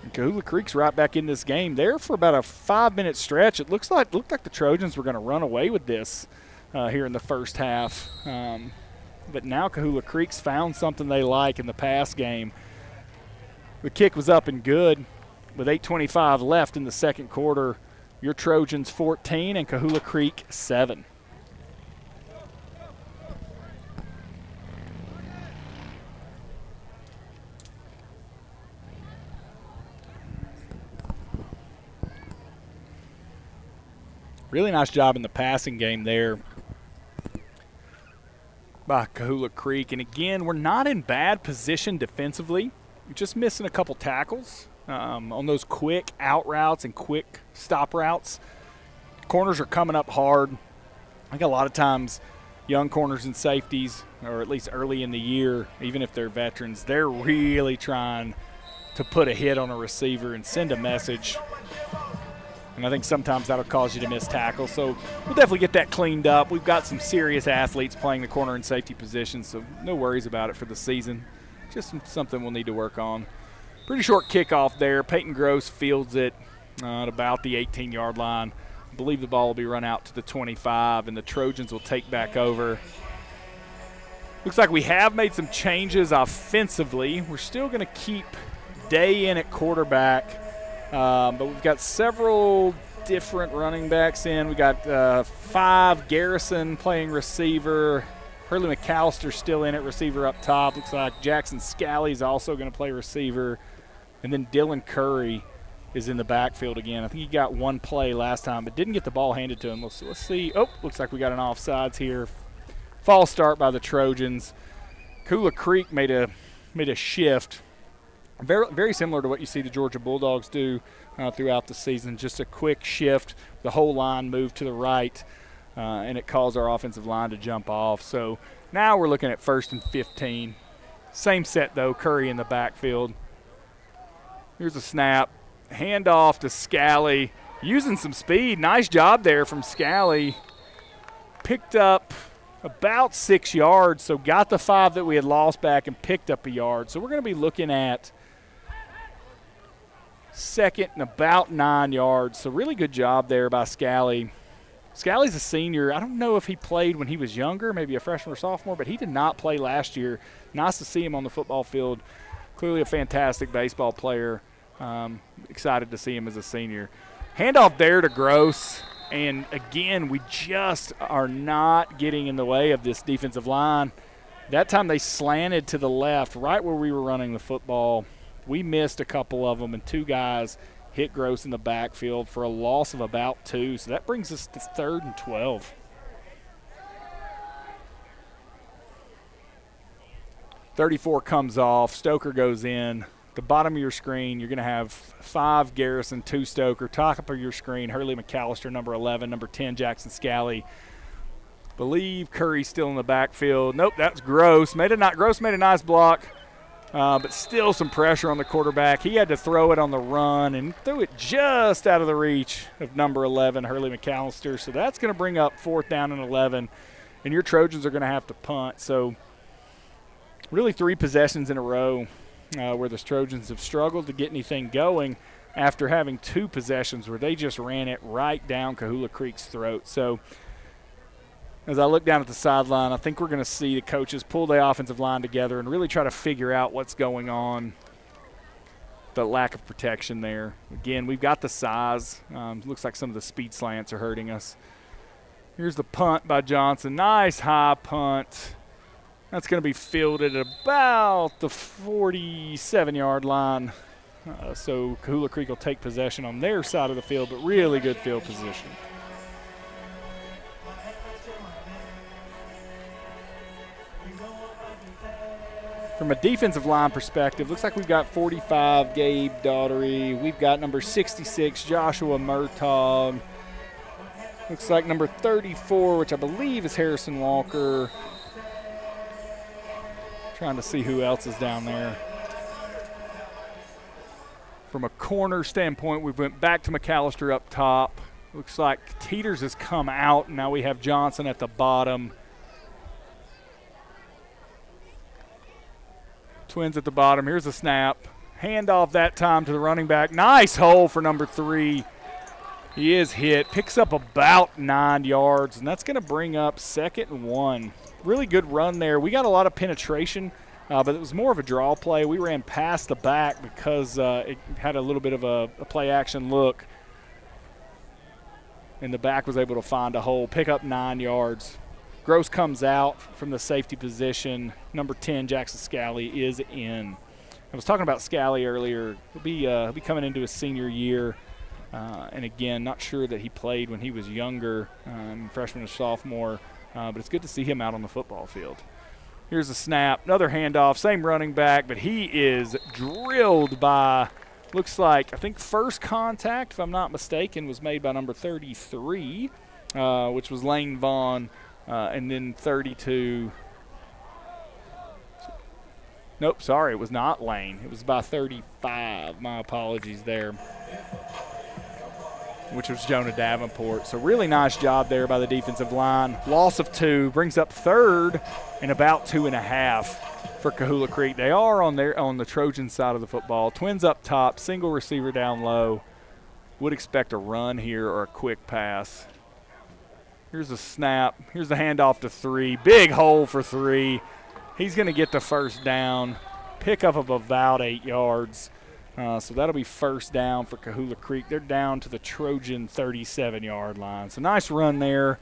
And Coahulla Creek's right back in this game. There for about a 5-minute stretch, it looked like the Trojans were going to run away with this here in the first half. But now Coahulla Creek's found something they like in the pass game. The kick was up and good with 8:25 left in the second quarter. Your Trojans 14 and Coahulla Creek 7. Really nice job in the passing game there by Coahulla Creek. And again, we're not in bad position defensively. We're just missing a couple tackles on those quick out routes and quick stop routes. Corners are coming up hard. I think a lot of times young corners and safeties, or at least early in the year, even if they're veterans, they're really trying to put a hit on a receiver and send a message. And I think sometimes that'll cause you to miss tackles. So we'll definitely get that cleaned up. We've got some serious athletes playing the corner and safety positions, so no worries about it for the season. Just something we'll need to work on. Pretty short kickoff there. Peyton Groce fields it at about the 18-yard line. I believe the ball will be run out to the 25, and the Trojans will take back over. Looks like we have made some changes offensively. We're still going to keep Day in at quarterback, but we've got several different running backs in. We got 5, Garrison playing receiver. Hurley McAllister still in at receiver up top. Looks like Jackson Scalley's also going to play receiver. And then Dylan Curry is in the backfield again. I think he got one play last time, but didn't get the ball handed to him. Let's see. Oh, looks like we got an offsides here. False start by the Trojans. Coahulla Creek made a shift, very, very similar to what you see the Georgia Bulldogs do throughout the season. Just a quick shift. The whole line moved to the right, and it caused our offensive line to jump off. So now we're looking at 1st and 15. Same set, though, Curry in the backfield. Here's a snap. Handoff to Scalley. Using some speed. Nice job there from Scalley. Picked up about 6 yards, so got the 5 that we had lost back and picked up a yard. So we're going to be looking at 2nd and about 9 yards. So really good job there by Scalley. Scalley's a senior. I don't know if he played when he was younger, maybe a freshman or sophomore, but he did not play last year. Nice to see him on the football field. Clearly a fantastic baseball player. Excited to see him as a senior. Handoff there to Groce. And, again, we just are not getting in the way of this defensive line. That time they slanted to the left, right where we were running the football. We missed a couple of them, and 2 guys hit Groce in the backfield for a loss of about 2. So that brings us to 3rd and 12. .34 comes off. Stoker goes in. The bottom of your screen, you're going to have 5 Garrison, 2 Stoker. Top of your screen, Hurley McAllister, number 11, number 10, Jackson Scalley. Believe Curry's still in the backfield. Nope, that's Groce. Groce made a nice block, but still some pressure on the quarterback. He had to throw it on the run and threw it just out of the reach of number 11, Hurley McAllister. So that's going to bring up 4th down and 11, and your Trojans are going to have to punt. So really 3 possessions in a row where the Trojans have struggled to get anything going after having 2 possessions where they just ran it right down Coahulla Creek's throat. So as I look down at the sideline, I think we're going to see the coaches pull the offensive line together and really try to figure out what's going on, the lack of protection there. Again, we've got the size. Looks like some of the speed slants are hurting us. Here's the punt by Johnson. Nice high punt. That's going to be fielded at about the 47-yard line. So Coahulla Creek will take possession on their side of the field, but really good field position. From a defensive line perspective, looks like we've got 45, Gabe Daughtery. We've got number 66, Joshua Murtaugh. Looks like number 34, which I believe is Harrison Walker. Trying to see who else is down there. From a corner standpoint, we went back to McAllister up top. Looks like Teeters has come out, and now we have Johnson at the bottom. Twins at the bottom. Here's a snap. Handoff that time to the running back. Nice hole for number 3. He is hit. Picks up about 9 yards, and that's going to bring up 2nd and 1. Really good run there. We got a lot of penetration, but it was more of a draw play. We ran past the back because it had a little bit of a play-action look, and the back was able to find a hole, pick up 9 yards. Groce comes out from the safety position. Number 10, Jackson Scalley, is in. I was talking about Scalley earlier. He'll be coming into his senior year. And, again, not sure that he played when he was younger, freshman or sophomore. But it's good to see him out on the football field. Here's a snap. Another handoff. Same running back, but he is drilled by, looks like, I think first contact, if I'm not mistaken, was made by number 33, which was Lane Vaughn. And then 32. Nope, sorry, it was not Lane. It was by 35. My apologies there. Which was Jonah Davenport. So really nice job there by the defensive line. Loss of 2 brings up 3rd and about 2.5 for Coahulla Creek. They are on the Trojan side of the football. Twins up top, single receiver down low. Would expect a run here or a quick pass. Here's a snap. Here's the handoff to 3. Big hole for 3. He's going to get the first down, pickup of about 8 yards. So that'll be first down for Coahulla Creek. They're down to the Trojan 37-yard line. So nice run there.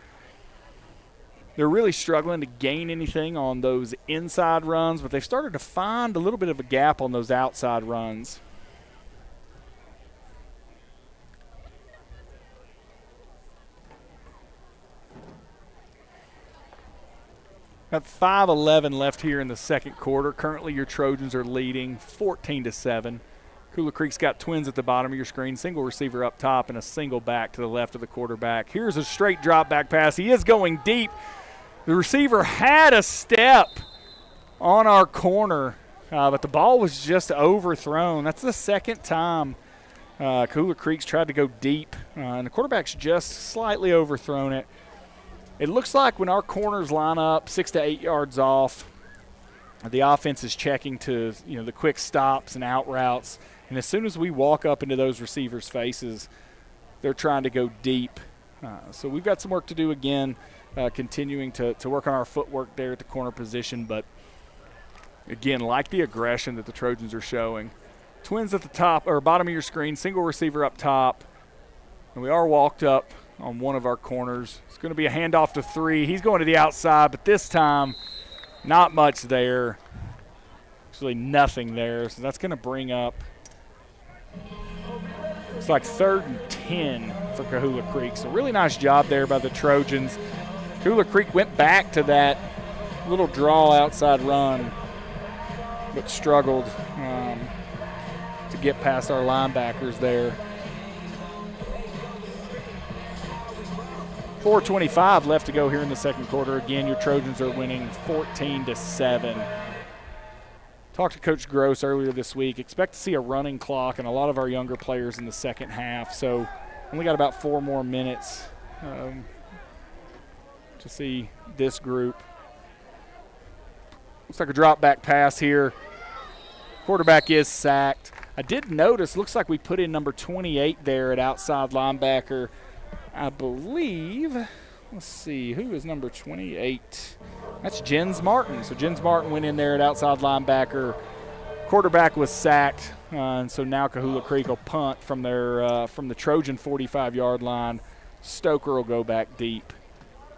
They're really struggling to gain anything on those inside runs, but they've started to find a little bit of a gap on those outside runs. Got 5:11 left here in the second quarter. Currently, your Trojans are leading 14-7. Coahulla Creek's got twins at the bottom of your screen, single receiver up top and a single back to the left of the quarterback. Here's a straight drop back pass. He is going deep. The receiver had a step on our corner, but the ball was just overthrown. That's the second time Coahulla Creek's tried to go deep, and the quarterback's just slightly overthrown it. It looks like when our corners line up 6 to 8 yards off, the offense is checking to the quick stops and out routes. And as soon as we walk up into those receivers' faces, they're trying to go deep. So we've got some work to do again, continuing to work on our footwork there at the corner position. But, again, like the aggression that the Trojans are showing. Twins at the top or bottom of your screen, single receiver up top. And we are walked up on one of our corners. It's going to be a handoff to 3. He's going to the outside, but this time not much there. Actually nothing there. So that's going to bring up, it's like 3rd and 10 for Coahulla Creek. So really nice job there by the Trojans. Coahulla Creek went back to that little draw outside run, but struggled to get past our linebackers there. 4:25 left to go here in the second quarter. Again, your Trojans are winning 14-7. Talked to Coach Groce earlier this week. Expect to see a running clock and a lot of our younger players in the second half. So only got about 4 more minutes to see this group. Looks like a drop back pass here. Quarterback is sacked. I did notice, looks like we put in number 28 there at outside linebacker. I believe, let's see, who is number 28? That's Jens Martin. So Jens Martin went in there at outside linebacker. Quarterback was sacked, and so now Coahulla Creek will punt from the Trojan 45-yard line. Stoker will go back deep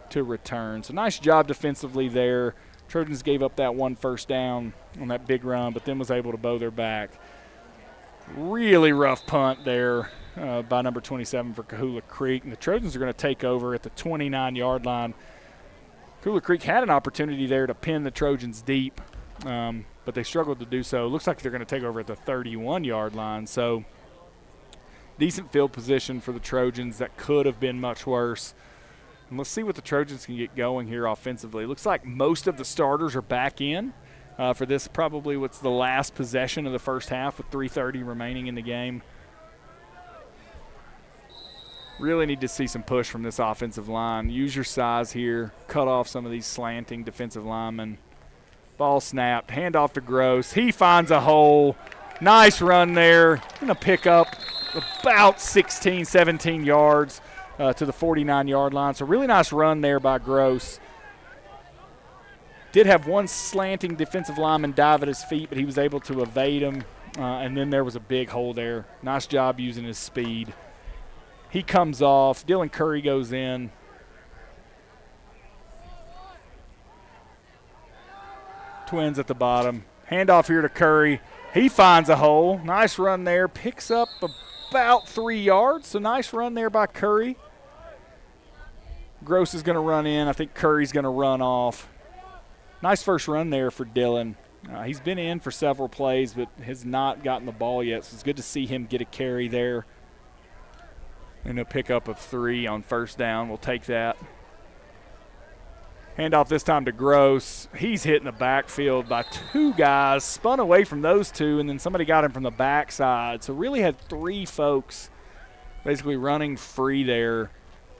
to return. So nice job defensively there. Trojans gave up that 1 first down on that big run, but then was able to bow their back. Really rough punt there by number 27 for Coahulla Creek. And the Trojans are going to take over at the 29-yard line. Coahulla Creek had an opportunity there to pin the Trojans deep, but they struggled to do so. Looks like they're going to take over at the 31-yard line. So decent field position for the Trojans. That could have been much worse. And let's see what the Trojans can get going here offensively. Looks like most of the starters are back in for this, probably what's the last possession of the first half with 3:30 remaining in the game. Really need to see some push from this offensive line. Use your size here. Cut off some of these slanting defensive linemen. Ball snapped. Hand off to Groce. He finds a hole. Nice run there. Going to pick up about 16, 17 yards to the 49-yard line. So really nice run there by Groce. Did have one slanting defensive lineman dive at his feet, but he was able to evade him. And then there was a big hole there. Nice job using his speed. He comes off. Dylan Curry goes in. Twins at the bottom. Handoff here to Curry. He finds a hole. Nice run there. Picks up about 3 yards. So nice run there by Curry. Groce is going to run in. I think Curry's going to run off. Nice first run there for Dylan. He's been in for several plays, but has not gotten the ball yet. So it's good to see him get a carry there. And a pickup of 3 on first down. We'll take that. Handoff this time to Groce. He's hit in the backfield by 2 guys. Spun away from those 2, and then somebody got him from the backside. So really had 3 folks basically running free there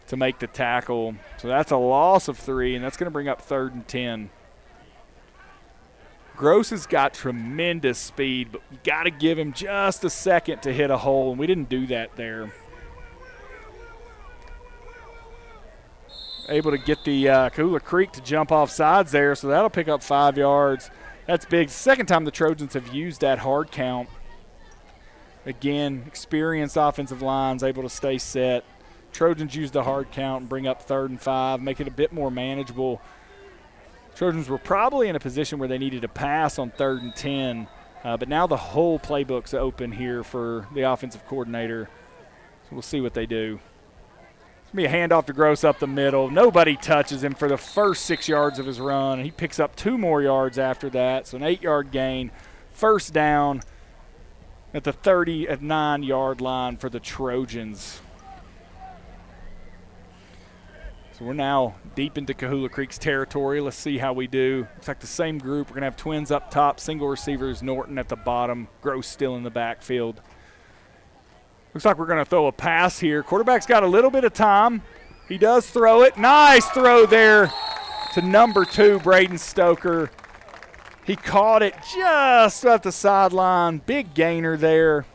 to make the tackle. So that's a loss of 3, and that's going to bring up 3rd and 10. Groce has got tremendous speed, but you got to give him just a second to hit a hole, and we didn't do that there. able to get the Coahulla Creek to jump off sides there, so that'll pick up 5 yards. That's big. Second time the Trojans have used that hard count. Again, experienced offensive lines able to stay set. Trojans use the hard count and bring up 3rd and 5, make it a bit more manageable. Trojans were probably in a position where they needed to pass on 3rd and 10, but now the whole playbook's open here for the offensive coordinator. So we'll see what they do. It's going to be a handoff to Groce up the middle. Nobody touches him for the first 6 yards of his run. He picks up 2 more yards after that, so an 8-yard gain. First down at the 39-yard line for the Trojans. So we're now deep into Coahulla Creek's territory. Let's see how we do. Looks like the same group. We're going to have twins up top, single receivers, Norton at the bottom, Groce still in the backfield. Looks like we're going to throw a pass here. Quarterback's got a little bit of time. He does throw it. Nice throw there to number 2, Braden Stoker. He caught it just at the sideline. Big gainer there,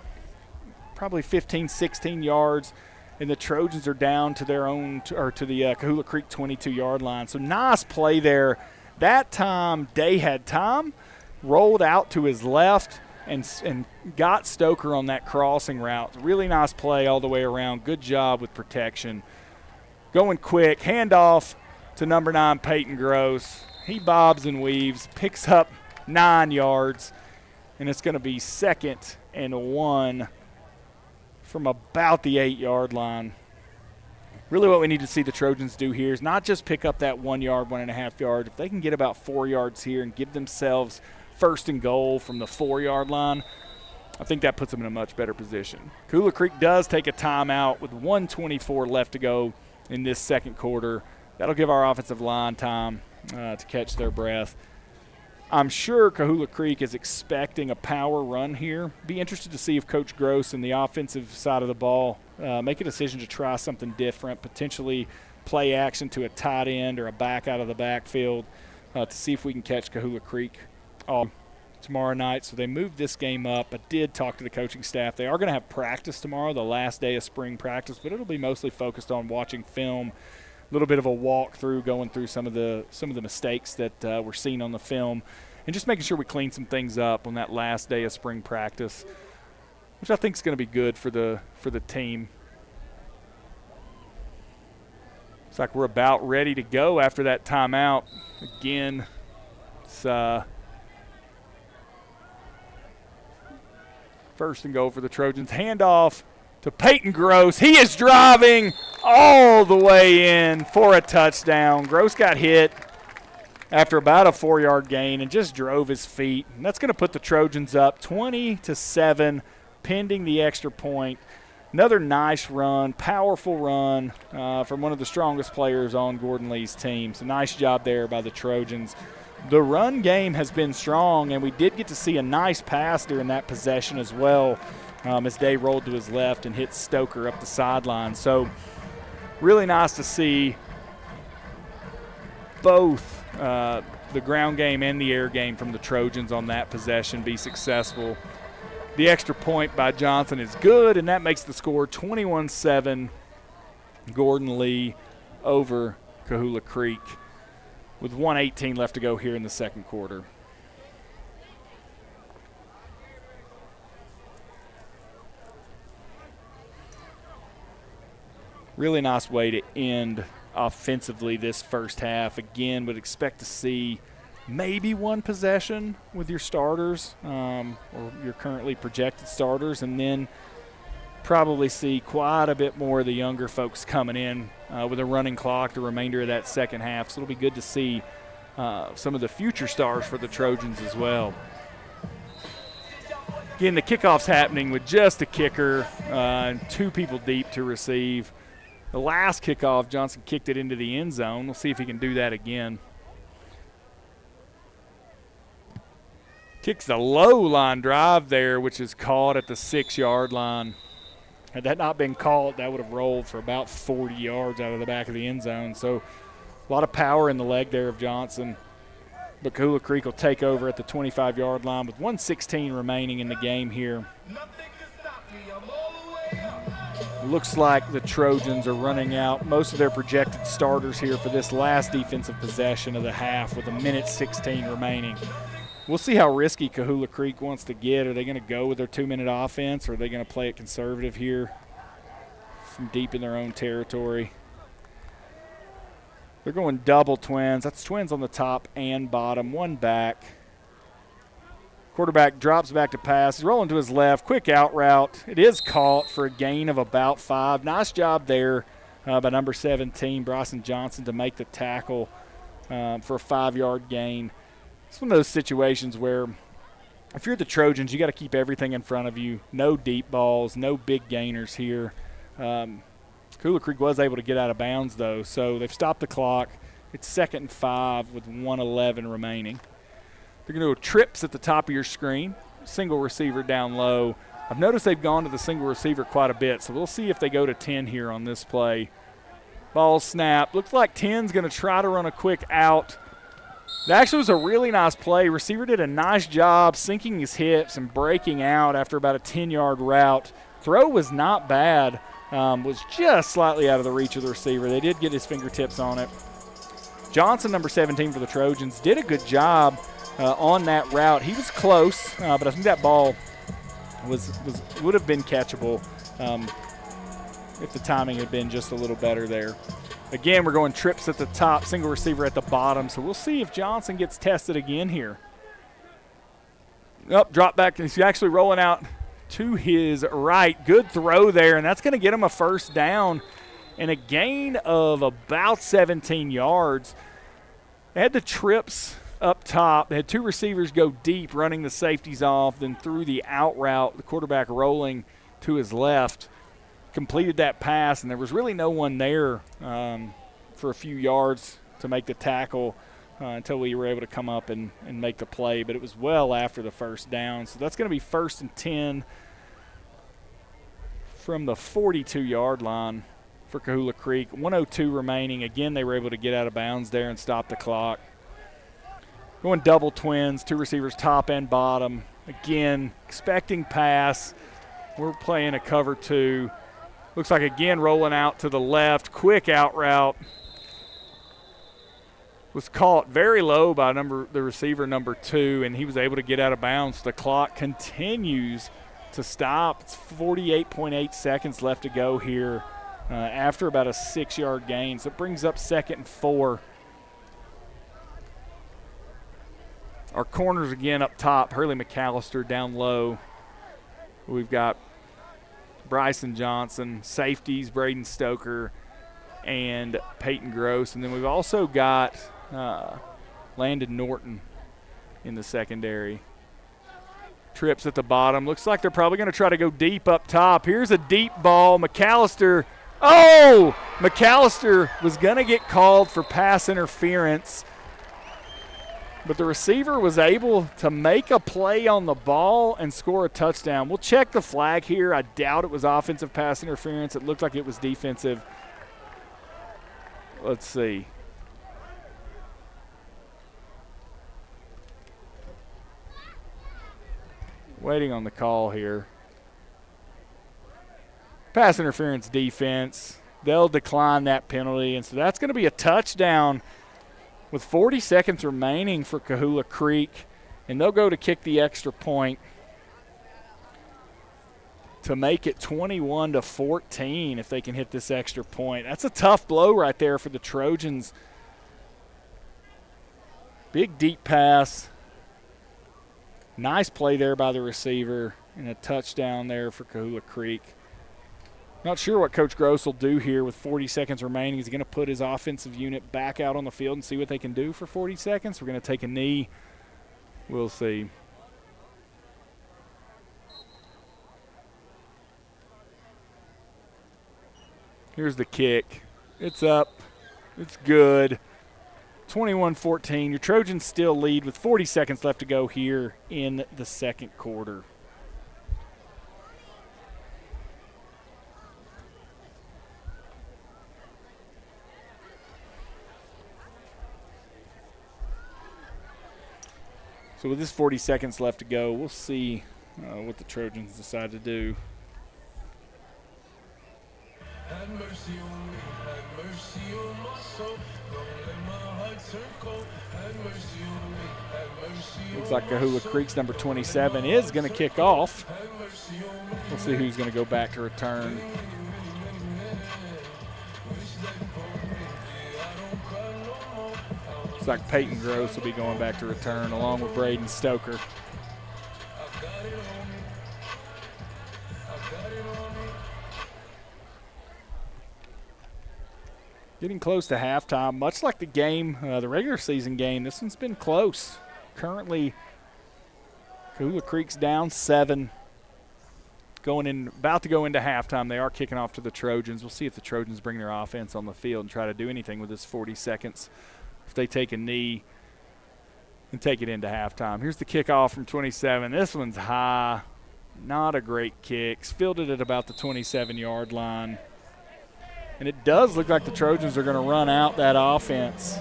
probably 15, 16 yards. And the Trojans are down to their own, or to the Coahulla Creek 22-yard line. So nice play there. That time, Day had time, rolled out to his left, and got Stoker on that crossing route. Really nice play all the way around. Good job with protection. Going quick, handoff to number 9, Peyton Groce. He bobs and weaves, picks up 9 yards, and it's going to be 2nd and 1 from about the 8-yard line. Really what we need to see the Trojans do here is not just pick up that 1 yard, 1.5 yards. If they can get about 4 yards here and give themselves 1st and goal from the 4-yard line, I think that puts them in a much better position. Coahulla Creek does take a timeout with 1:24 left to go in this second quarter. That'll give our offensive line time to catch their breath. I'm sure Coahulla Creek is expecting a power run here. Be interested to see if Coach Groce and the offensive side of the ball make a decision to try something different, potentially play action to a tight end or a back out of the backfield to see if we can catch Coahulla Creek tomorrow night. So they moved this game up. I did talk to the coaching staff. They are going to have practice tomorrow, the last day of spring practice, but it'll be mostly focused on watching film, a little bit of a walkthrough, going through some of the mistakes that were seen on the film, and just making sure we clean some things up on that last day of spring practice, which I think is going to be good for the team. Looks like we're about ready to go after that timeout. Again, it's 1st and goal for the Trojans. Handoff to Peyton Groce. He is driving all the way in for a touchdown. Groce got hit after about a 4-yard gain and just drove his feet. And that's going to put the Trojans up 20-7, pending the extra point. Another nice run, powerful run from one of the strongest players on Gordon Lee's team. So nice job there by the Trojans. The run game has been strong, and we did get to see a nice pass during that possession as well, as Day rolled to his left and hit Stoker up the sideline. So really nice to see both the ground game and the air game from the Trojans on that possession be successful. The extra point by Johnson is good, and that makes the score 21-7, Gordon Lee over Coahulla Creek, with 1:18 left to go here in the second quarter. Really nice way to end offensively this first half. Again, would expect to see maybe one possession with your starters or your currently projected starters, and then probably see quite a bit more of the younger folks coming in with a running clock the remainder of that second half. So it'll be good to see some of the future stars for the Trojans as well. Again, the kickoff's happening with just a kicker and 2 people deep to receive. The last kickoff, Johnson kicked it into the end zone. We'll see if he can do that again. Kicks the low line drive there, which is caught at the 6-yard line. Had that not been caught, that would have rolled for about 40 yards out of the back of the end zone. So a lot of power in the leg there of Johnson. But Coahulla Creek will take over at the 25-yard line with 1:16 remaining in the game here. Looks like the Trojans are running out most of their projected starters here for this last defensive possession of the half with 1:16 remaining. We'll see how risky Coahulla Creek wants to get. Are they going to go with their 2-minute offense, or are they going to play it conservative here from deep in their own territory? They're going double twins. That's twins on the top and bottom, one back. Quarterback drops back to pass. He's rolling to his left. Quick out route. It is caught for a gain of about 5. Nice job there by number 17, Bryson Johnson, to make the tackle for a 5-yard gain. It's one of those situations where if you're the Trojans, you got to keep everything in front of you. No deep balls, no big gainers here. Coahulla Creek was able to get out of bounds, though, so they've stopped the clock. It's 2nd and 5 with 1:11 remaining. They're going to go trips at the top of your screen, single receiver down low. I've noticed they've gone to the single receiver quite a bit, so we'll see if they go to 10 here on this play. Ball snap. Looks like 10's going to try to run a quick out. That actually was a really nice play. Receiver did a nice job sinking his hips and breaking out after about a 10-yard route. Throw was not bad. Was just slightly out of the reach of the receiver. They did get his fingertips on it. Johnson, number 17 for the Trojans, did a good job on that route. He was close, but I think that ball would have been catchable if the timing had been just a little better there. Again, we're going trips at the top, single receiver at the bottom, so we'll see if Johnson gets tested again here. Drop back. He's actually rolling out to his right. Good throw there, and that's going to get him a first down and a gain of about 17 yards. They had the trips up top. They had 2 receivers go deep, running the safeties off, then threw the out route, the quarterback rolling to his left. Completed that pass, and there was really no one there for a few yards to make the tackle until we were able to come up and make the play. But it was well after the first down. So that's going to be 1st and 10 from the 42-yard line for Coahulla Creek. 1:02 remaining. Again, they were able to get out of bounds there and stop the clock. Going double twins, 2 receivers top and bottom. Again, expecting pass. We're playing a cover 2. Looks like, again, rolling out to the left. Quick out route. Was caught very low by the receiver, number 2, and he was able to get out of bounds. The clock continues to stop. It's 48.8 seconds left to go here after about a 6-yard gain. So it brings up 2nd and 4. Our corners again up top. Hurley McAllister down low. We've got Bryson Johnson, safeties, Braden Stoker, and Peyton Groce. And then we've also got Landon Norton in the secondary. Trips at the bottom. Looks like they're probably going to try to go deep up top. Here's a deep ball. McAllister. Oh! McAllister was going to get called for pass interference, but the receiver was able to make a play on the ball and score a touchdown. We'll check the flag here. I doubt it was offensive pass interference. It looked like it was defensive. Let's see. Waiting on the call here. Pass interference defense. They'll decline that penalty, and so that's going to be a touchdown with 40 seconds remaining for Coahulla Creek, and they'll go to kick the extra point to make it 21-14 if they can hit this extra point. That's a tough blow right there for the Trojans. Big deep pass. Nice play there by the receiver, and a touchdown there for Coahulla Creek. Not sure what Coach Groce will do here with 40 seconds remaining. He's going to put his offensive unit back out on the field and see what they can do for 40 seconds. We're going to take a knee. We'll see. Here's the kick. It's up. It's good. 21-14. Your Trojans still lead with 40 seconds left to go here in the second quarter. So with this 40 seconds left to go, we'll see what the Trojans decide to do. Have mercy on me, have mercy on my soul. Don't let my heart turn cold. Have mercy on me, have mercy Looks on like my Coahulla soul. Creek's number 27 is going to kick off. Have mercy on me. We'll see who's going to go back to return. Looks like Peyton Groce will be going back to return along with Braden Stoker. Getting close to halftime, much like the game, the regular season game. This one's been close. Currently, Coahulla Creek's down 7. About to go into halftime. They are kicking off to the Trojans. We'll see if the Trojans bring their offense on the field and try to do anything with this 40 seconds. If they take a knee and take it into halftime. Here's the kickoff from 27. This one's high. Not a great kick. Fielded at about the 27-yard line. And it does look like the Trojans are going to run out that offense.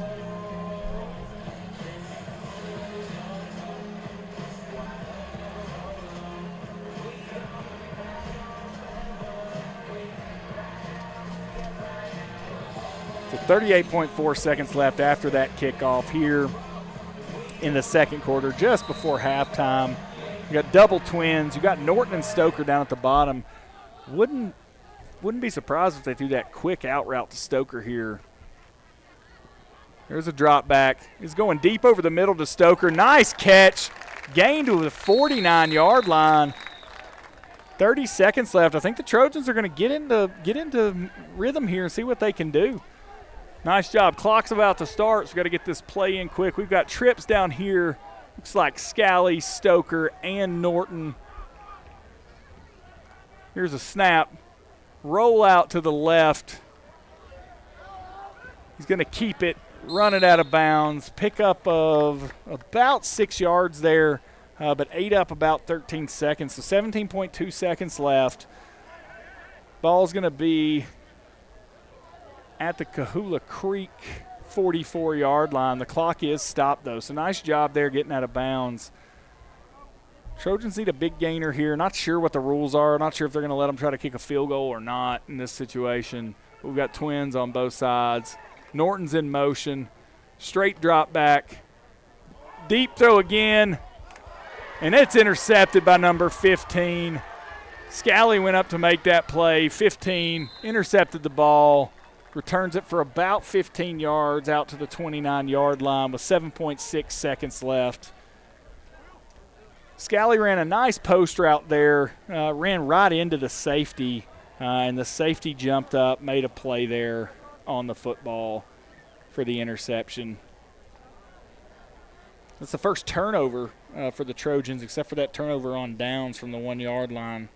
So 38.4 seconds left after that kickoff here in the second quarter, just before halftime. You got double twins. You got Norton and Stoker down at the bottom. Wouldn't be surprised if they threw that quick out route to Stoker here. There's a drop back. He's going deep over the middle to Stoker. Nice catch. Gained to the 49-yard line. 30 seconds left. I think the Trojans are going to get into rhythm here and see what they can do. Nice job. Clock's about to start, so we've got to get this play in quick. We've got trips down here. Looks like Scally, Stoker, and Norton. Here's a snap. Roll out to the left. He's going to keep it, run it out of bounds. Pickup of about 6 yards there, but ate up about 13 seconds. So 17.2 seconds left. Ball's going to be at the Coahulla Creek 44-yard line. The clock is stopped, though, so nice job there getting out of bounds. Trojans need a big gainer here. Not sure what the rules are. Not sure if they're going to let them try to kick a field goal or not in this situation. We've got twins on both sides. Norton's in motion. Straight drop back. Deep throw again. And it's intercepted by number 15. Scally went up to make that play. 15 intercepted the ball. Returns it for about 15 yards out to the 29-yard line with 7.6 seconds left. Scally ran a nice post route there, ran right into the safety, and the safety jumped up, made a play there on the football for the interception. That's the first turnover for the Trojans, except for that turnover on downs from the 1-yard line.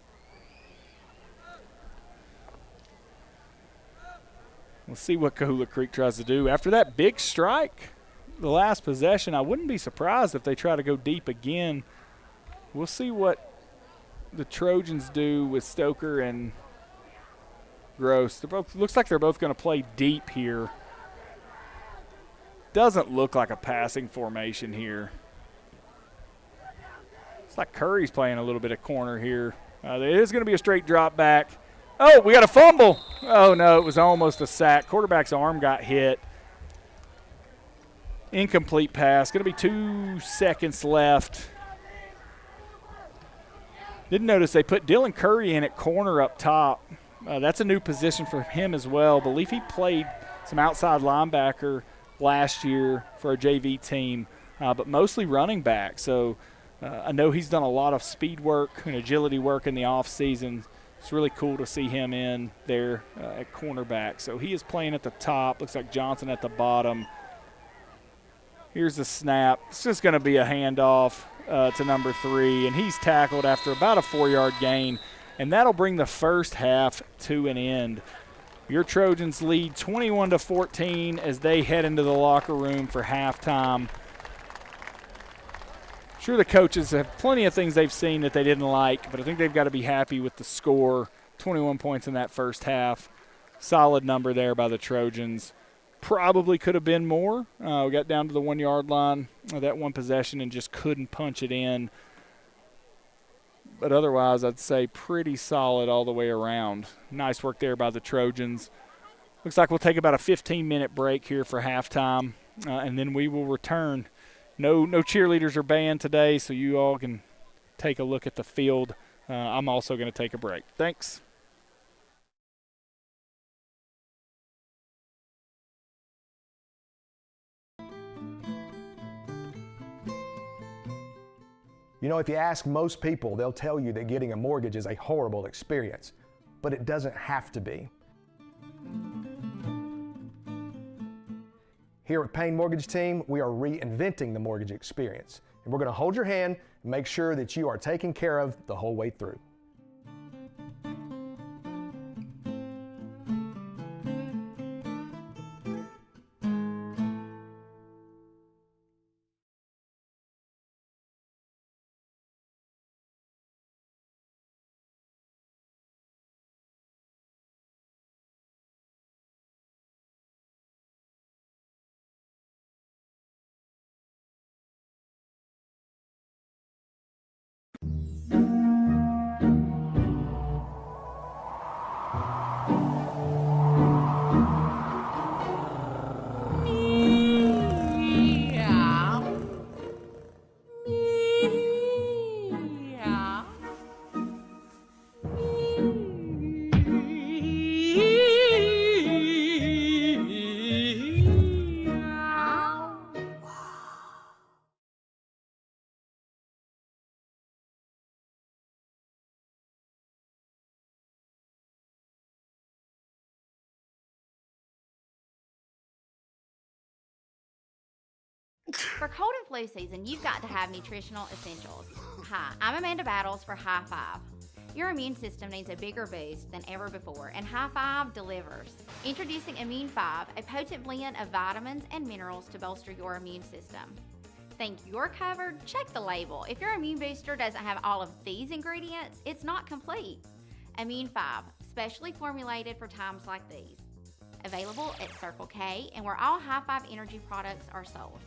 We'll see what Coahulla Creek tries to do. After that big strike, the last possession, I wouldn't be surprised if they try to go deep again. We'll see what the Trojans do with Stoker and Groce. Looks like they're both going to play deep here. Doesn't look like a passing formation here. It's like Curry's playing a little bit of corner here. It is going to be a straight drop back. Oh, we got a fumble. Oh, no, it was almost a sack. Quarterback's arm got hit. Incomplete pass. Going to be 2 seconds left. Didn't notice they put Dylan Curry in at corner up top. That's a new position for him as well. Believe he played some outside linebacker last year for a JV team, but mostly running back. So I know he's done a lot of speed work and agility work in the offseason. It's really cool to see him in there at cornerback. So he is playing at the top. Looks like Johnson at the bottom. Here's the snap. It's just going to be a handoff to number 3, and he's tackled after about a 4-yard gain, and that'll bring the first half to an end. Your Trojans lead 21-14 as they head into the locker room for halftime. Sure, the coaches have plenty of things they've seen that they didn't like, but I think they've got to be happy with the score. 21 points in that first half. Solid number there by the Trojans. Probably could have been more. We got down to the 1-yard line, that one possession, and just couldn't punch it in. but otherwise I'd say pretty solid all the way around. Nice work there by the Trojans. Looks like we'll take about a 15-minute break here for halftime, and then we will return. No cheerleaders are banned today, so you all can take a look at the field. I'm also going to take a break. Thanks. You know, if you ask most people, they'll tell you that getting a mortgage is a horrible experience, but it doesn't have to be. Here at Payne Mortgage Team, we are reinventing the mortgage experience, and we're going to hold your hand and make sure that you are taken care of the whole way through. For cold and flu season, you've got to have nutritional essentials. Hi, I'm Amanda Battles for High Five. Your immune system needs a bigger boost than ever before, and High Five delivers. Introducing Immune 5, a potent blend of vitamins and minerals to bolster your immune system. Think you're covered? Check the label. If your immune booster doesn't have all of these ingredients, it's not complete. Immune 5, specially formulated for times like these. Available at Circle K and where all High Five energy products are sold.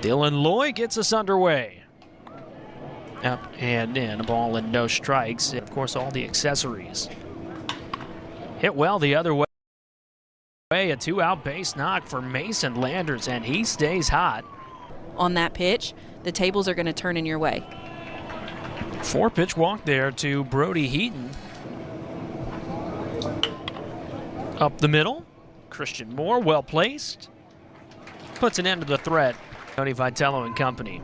Dylan Loy gets us underway. Up and in, a ball and no strikes. And of course, all the accessories. Hit well the other way. A 2-out base knock for Mason Landers, and he stays hot. On that pitch, the tables are going to turn in your way. 4-pitch walk there to Brody Heaton. Up the middle, Christian Moore, well placed. Puts an end to the threat. Tony Vitello and company.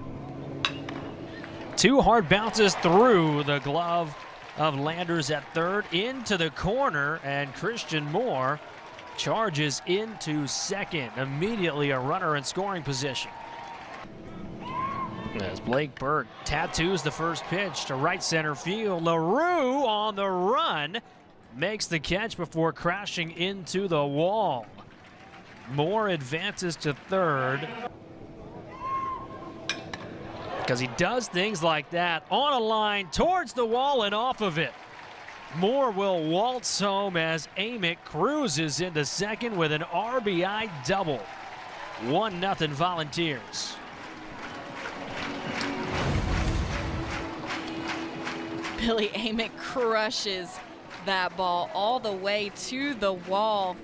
2 hard bounces through the glove of Landers at third into the corner, and Christian Moore charges into second. Immediately a runner in scoring position. As Blake Burke tattoos the first pitch to right center field. LaRue on the run makes the catch before crashing into the wall. Moore advances to third. Because he does things like that on a line towards the wall and off of it. Moore will waltz home as Amick cruises into second with an RBI double. 1-0 Volunteers. Billy Amick crushes that ball all the way to the wall.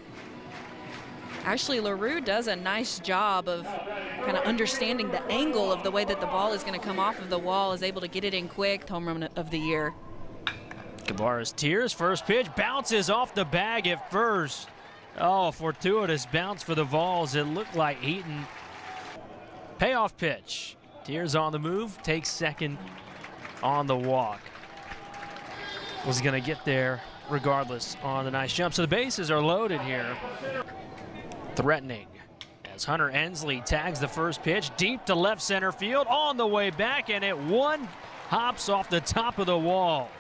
Actually, LaRue does a nice job of kind of understanding the angle of the way that the ball is going to come off of the wall, is able to get it in quick. Home run of the year. Cabarrus Tears, first pitch, bounces off the bag at first. Oh, fortuitous bounce for the Vols. It looked like Heaton. Payoff pitch. Tears on the move, takes second on the walk. Was going to get there regardless on the nice jump. So the bases are loaded here. Threatening as Hunter Ensley tags the first pitch deep to left center field on the way back, and it hops off the top of the wall.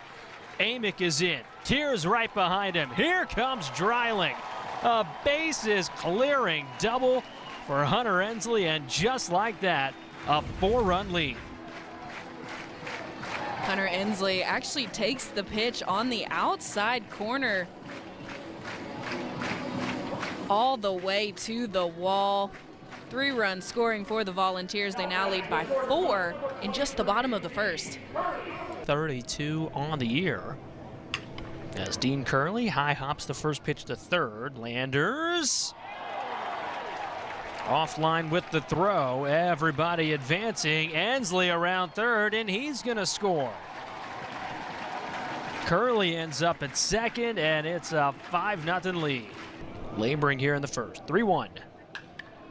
Amick is in. Tears right behind him. Here comes Dreiling. A bases clearing double for Hunter Ensley, and just like that, a 4-run lead. Hunter Ensley actually takes the pitch on the outside corner all the way to the wall. 3-run scoring for the Volunteers. They now lead by 4 in just the bottom of the first. 32 on the year. As Dean Curley high hops the first pitch to third. Landers offline with the throw. Everybody advancing. Ensley around third, and he's going to score. Curley ends up at second, and it's a 5-0 lead. Laboring here in the first. 3-1.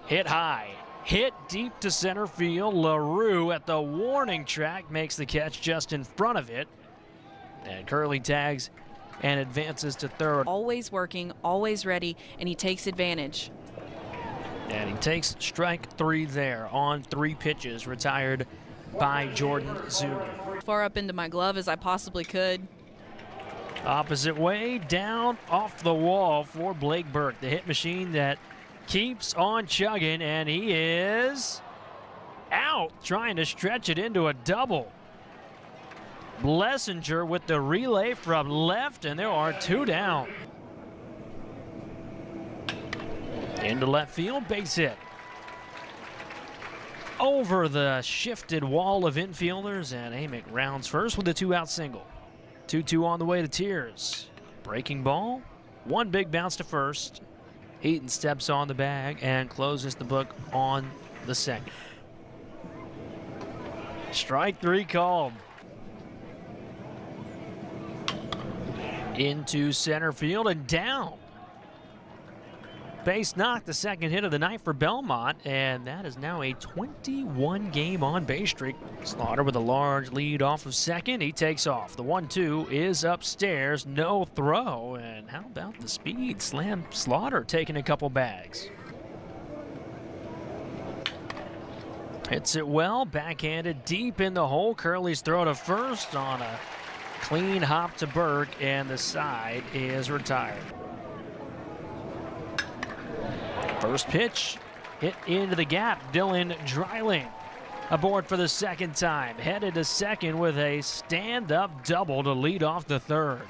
Hit high. Hit deep to center field. LaRue at the warning track makes the catch just in front of it. And Curley tags and advances to third. Always working, always ready, and he takes advantage. And he takes strike 3 there on 3 pitches, retired by Jordan Zuger. Far up into my glove as I possibly could. Opposite way, down off the wall for Blake Burke, the hit machine that keeps on chugging, and he is out, trying to stretch it into a double. Blessinger with the relay from left, and there are 2 down. Into left field, base hit. Over the shifted wall of infielders, and Amick rounds first with a 2-out single. 2-2 on the way to Tears. Breaking ball, 1 big bounce to first. Heaton steps on the bag and closes the book on the second. Strike 3 called. Into center field and down. Base knock, the second hit of the night for Belmont, and that is now a 21-game on-base streak. Slaughter with a large lead off of second. He takes off. The 1-2 is upstairs, no throw, and how about the speed? Slam Slaughter taking a couple bags. Hits it well, backhanded deep in the hole. Curley's throw to first on a clean hop to Burke, and the side is retired. First pitch, hit into the gap. Dylan Dreiling aboard for the second time. Headed to second with a stand-up double to lead off the third.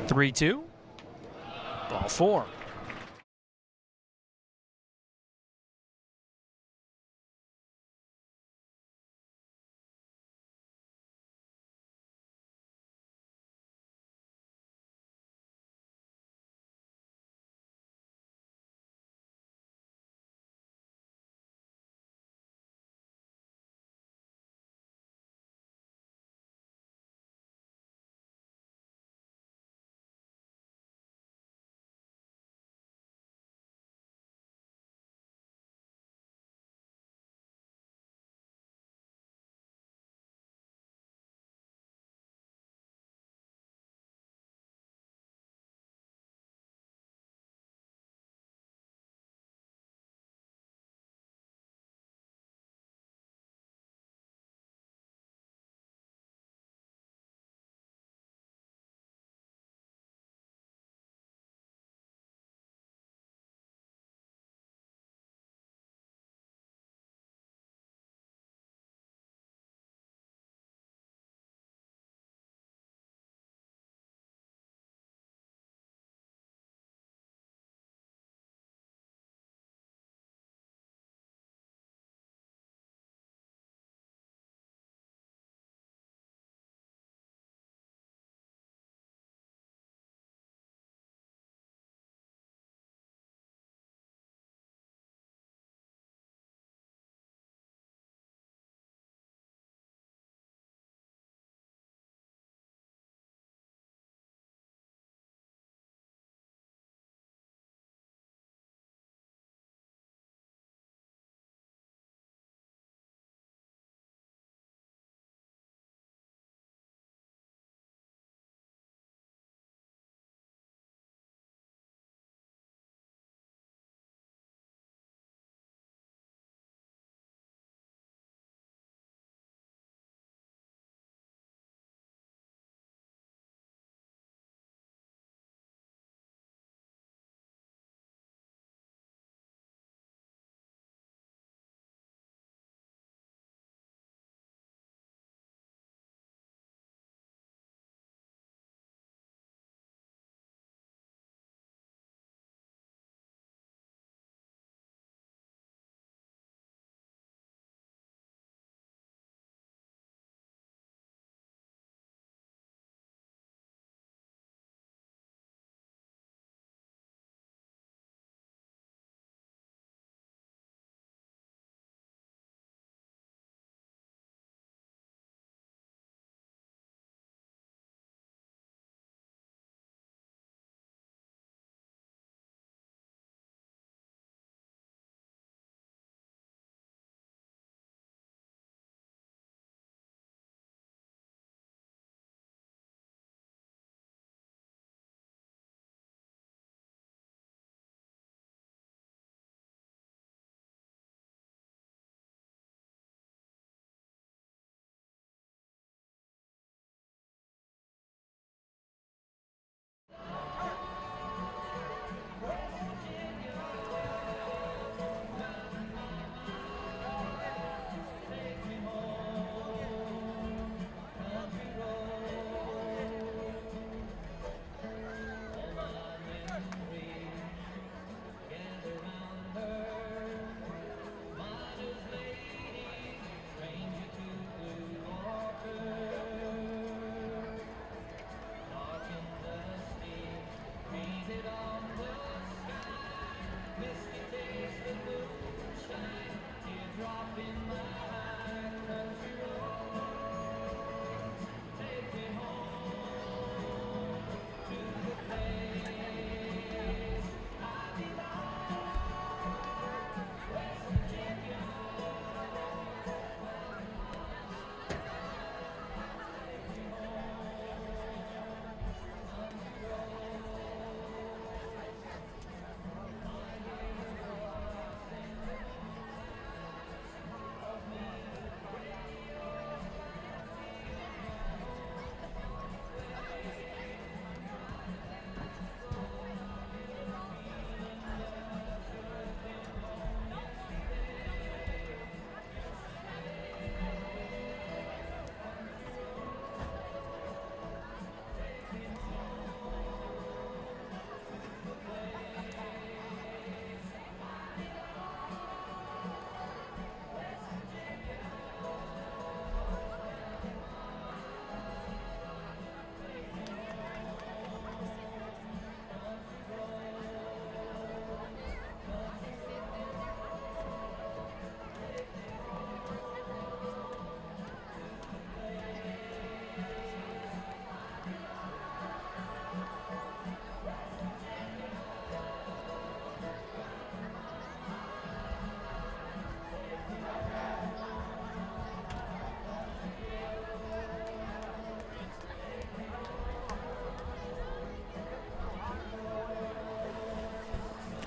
3-2, ball 4.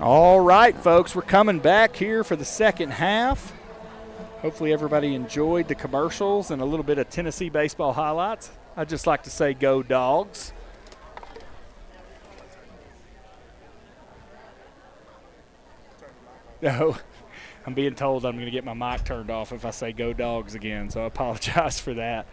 All right, folks, we're coming back here for the second half. Hopefully everybody enjoyed the commercials and a little bit of Tennessee baseball highlights. I'd just like to say go Dogs. No, I'm being told I'm going to get my mic turned off if I say go Dogs again, so I apologize for that.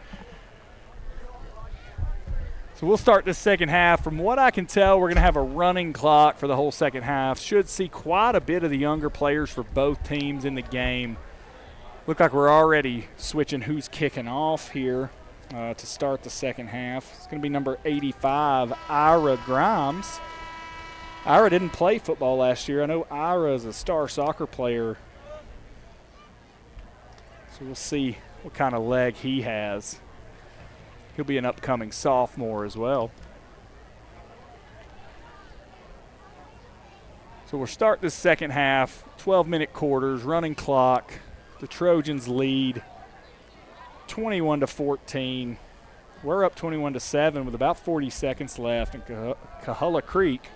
So we'll start this second half. From what I can tell, we're going to have a running clock for the whole second half. Should see quite a bit of the younger players for both teams in the game. Look like we're already switching who's kicking off here to start the second half. It's going to be number 85, Ira Grimes. Ira didn't play football last year. I know Ira is a star soccer player. So we'll see what kind of leg he has. He'll be an upcoming sophomore as well. So we'll start this second half, 12-minute quarters, running clock. The Trojans lead 21-14. We're up 21-7 with about 40 seconds left, and Coahulla Creek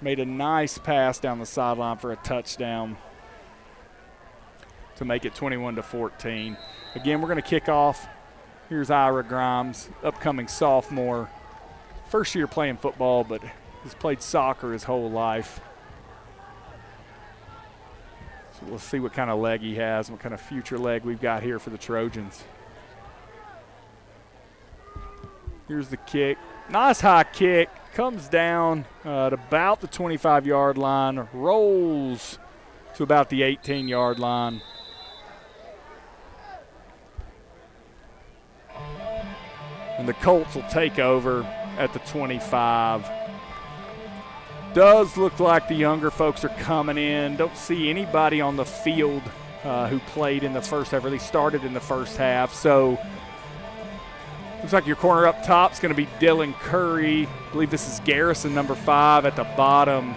made a nice pass down the sideline for a touchdown to make it 21-14. Again, we're going to kick off. Here's Ira Grimes, upcoming sophomore. First year playing football, but has played soccer his whole life. So we'll see what kind of leg he has, what kind of future leg we've got here for the Trojans. Here's the kick. Nice high kick. Comes down at about the 25-yard line, rolls to about the 18-yard line. And the Colts will take over at the 25. Does look like the younger folks are coming in. Don't see anybody on the field who played in the first half, or they started in the first half. So looks like your corner up top is going to be Dylan Curry. I believe this is Garrison, number 5 at the bottom.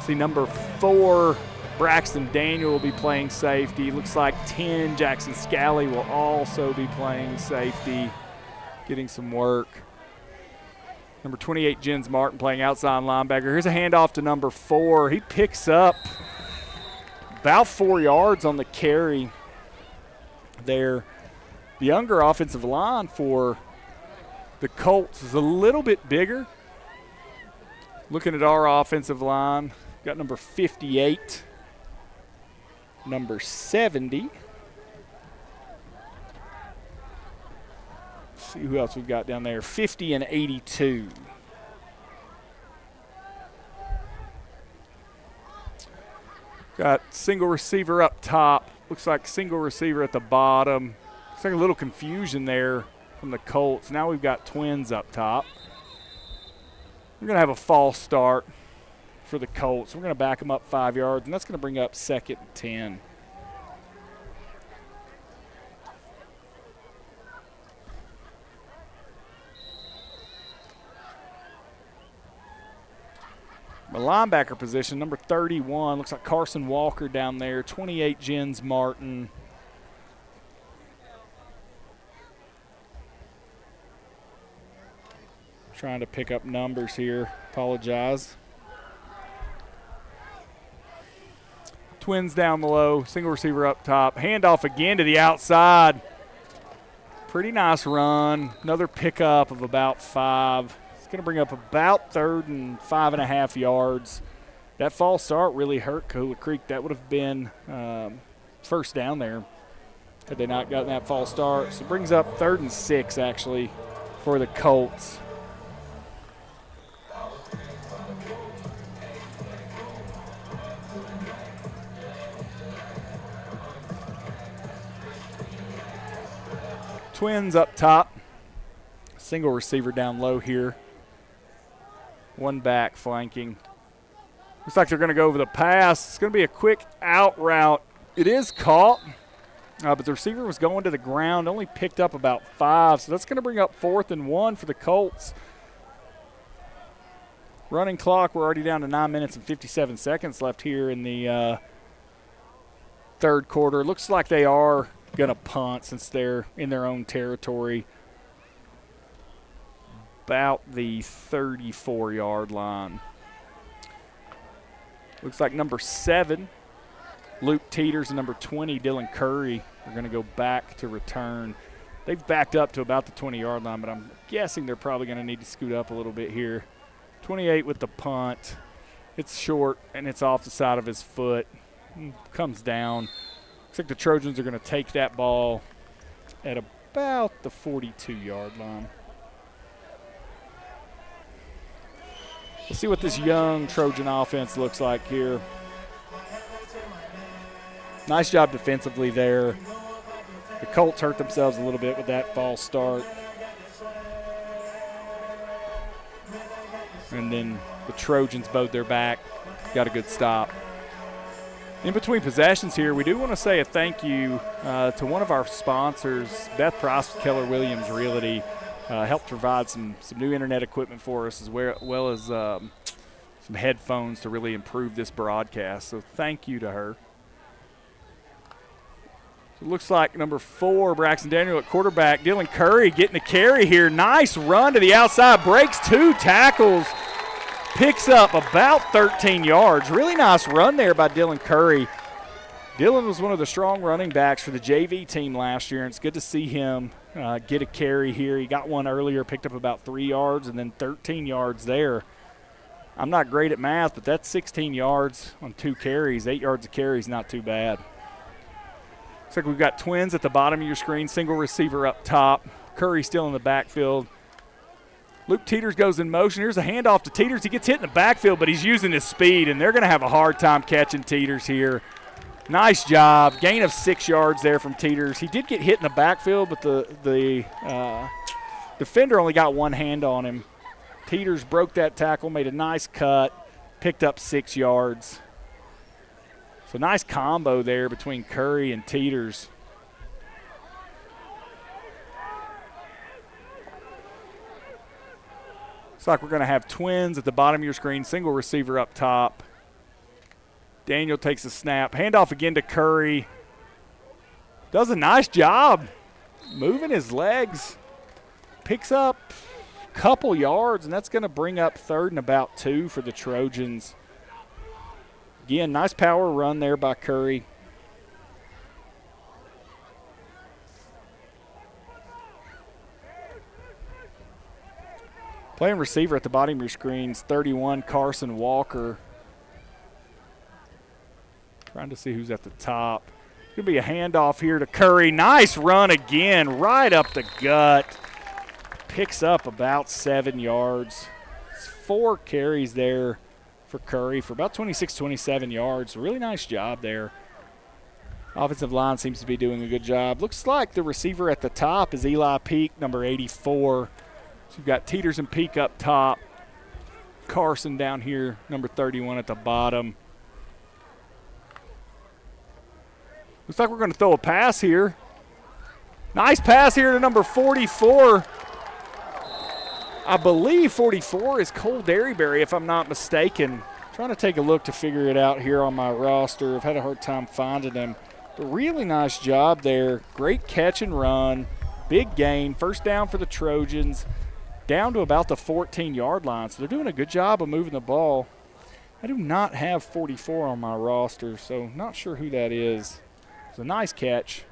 See number 4, Braxton Daniel will be playing safety. Looks like 10, Jackson Scally will also be playing safety, getting some work. Number 28, Jens Martin playing outside linebacker. Here's a handoff to number 4. He picks up about 4 yards on the carry there. The younger offensive line for the Colts is a little bit bigger. Looking at our offensive line, got number 58, number 70. See who else we've got down there. 50 and 82. Got single receiver up top. Looks like single receiver at the bottom. Looks like a little confusion there from the Colts. Now we've got twins up top. We're going to have a false start for the Colts. We're going to back them up 5 yards, and that's going to bring up 2nd and 10. The linebacker position, number 31, looks like Carson Walker down there. 28, Jens Martin. Trying to pick up numbers here. Apologize. Twins down below, single receiver up top. Handoff again to the outside. Pretty nice run. Another pickup of about 5. Going to bring up about 3rd and 5.5 yards. That false start really hurt Coahulla Creek. That would have been first down there had they not gotten that false start. So it brings up 3rd and 6 actually for the Colts. Twins up top. Single receiver down low here. One back flanking. Looks like they're going to go over the pass. It's going to be a quick out route. It is caught, but the receiver was going to the ground, only picked up about 5. So that's going to bring up 4th and 1 for the Colts. Running clock, we're already down to 9 minutes and 57 seconds left here in the third quarter. Looks like they are going to punt since they're in their own territory. About the 34-yard line. Looks like number 7, Luke Teeters, and number 20, Dylan Curry, are going to go back to return. They've backed up to about the 20-yard line, but I'm guessing they're probably going to need to scoot up a little bit here. 28 with the punt. It's short, and it's off the side of his foot. Comes down. Looks like the Trojans are going to take that ball at about the 42-yard line. We'll see what this young Trojan offense looks like here. Nice job defensively there. The Colts hurt themselves a little bit with that false start. And then the Trojans bowed their back, got a good stop. In between possessions here, we do want to say a thank you to one of our sponsors, Beth Price with Keller Williams Realty. Helped provide some new internet equipment for us, as well as some headphones to really improve this broadcast. So thank you to her. So it looks like number 4, Braxton Daniel at quarterback. Dylan Curry getting the carry here. Nice run to the outside, breaks 2 tackles, picks up about 13 yards. Really nice run there by Dylan Curry. Dylan was one of the strong running backs for the JV team last year, and it's good to see him get a carry here. He got one earlier, picked up about 3 yards, and then 13 yards there. I'm not great at math, but that's 16 yards on 2 carries. 8 yards a carry is not too bad. Looks like we've got twins at the bottom of your screen, single receiver up top. Curry still in the backfield. Luke Teeters goes in motion. Here's a handoff to Teeters. He gets hit in the backfield, but he's using his speed, and they're going to have a hard time catching Teeters here. Nice job. Gain of 6 yards there from Teeters. He did get hit in the backfield, but the defender only got one hand on him. Teeters broke that tackle, made a nice cut, picked up 6 yards. So nice combo there between Curry and Teeters. Looks like we're going to have twins at the bottom of your screen, single receiver up top. Daniel takes a snap. Handoff again to Curry. Does a nice job moving his legs. Picks up a couple yards, and that's going to bring up 3rd and about 2 for the Trojans. Again, nice power run there by Curry. Playing receiver at the bottom of your screens, 31, Carson Walker. Trying to see who's at the top. Going to be a handoff here to Curry. Nice run again, right up the gut. Picks up about 7 yards. It's 4 carries there for Curry for about 26, 27 yards. Really nice job there. Offensive line seems to be doing a good job. Looks like the receiver at the top is Eli Peak, number 84. So you've got Teeters and Peak up top. Carson down here, number 31 at the bottom. Looks like we're going to throw a pass here. Nice pass here to number 44. I believe 44 is Cole Derryberry, if I'm not mistaken. Trying to take a look to figure it out here on my roster. I've had a hard time finding him. But really nice job there. Great catch and run. Big gain. First down for the Trojans. Down to about the 14-yard line. So they're doing a good job of moving the ball. I do not have 44 on my roster, so not sure who that is. It's a nice catch.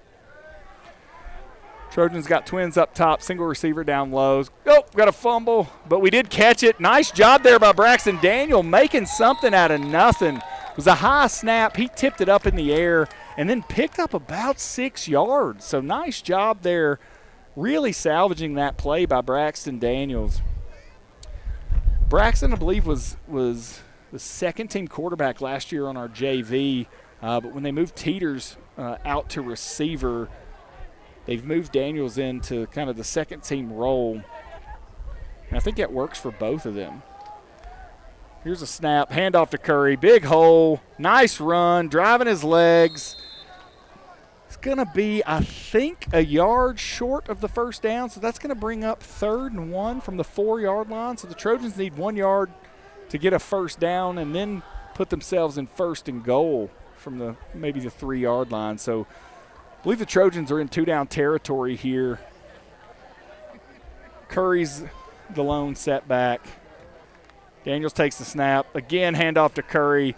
Trojans got twins up top, single receiver down low. Oh, got a fumble, but we did catch it. Nice job there by Braxton Daniel, making something out of nothing. It was a high snap. He tipped it up in the air and then picked up about 6 yards. So nice job there, really salvaging that play by Braxton Daniels. Braxton, I believe, was the second-team quarterback last year on our JV, but when they moved Teeters out to receiver, they've moved Daniels into kind of the second-team role. And I think that works for both of them. Here's a snap, handoff to Curry, big hole, nice run, driving his legs. It's going to be, I think, a yard short of the first down, so that's going to bring up 3rd and 1 from the 4-yard line. So the Trojans need 1 yard to get a first down and then put themselves in 1st and goal from maybe the 3-yard line. So I believe the Trojans are in 2-down territory here. Curry's the lone setback. Daniels takes the snap. Again, handoff to Curry.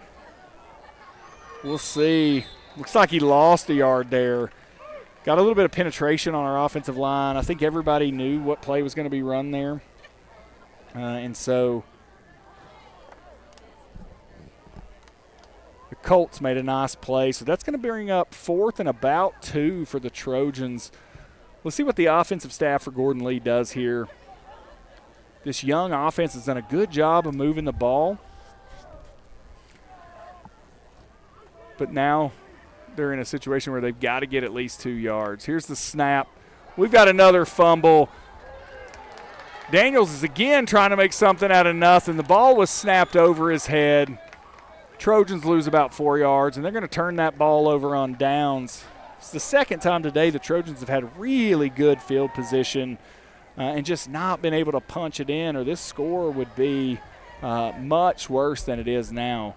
We'll see. Looks like he lost a yard there. Got a little bit of penetration on our offensive line. I think everybody knew what play was going to be run there. And so the Colts made a nice play. So that's going to bring up 4th and about 2 for the Trojans. Let's see what the offensive staff for Gordon Lee does here. This young offense has done a good job of moving the ball. But now they're in a situation where they've got to get at least 2 yards. Here's the snap. We've got another fumble. Daniels is again trying to make something out of nothing. The ball was snapped over his head. Trojans lose about 4 yards, and they're going to turn that ball over on downs. It's the second time today the Trojans have had really good field position and just not been able to punch it in, or this score would be much worse than it is now.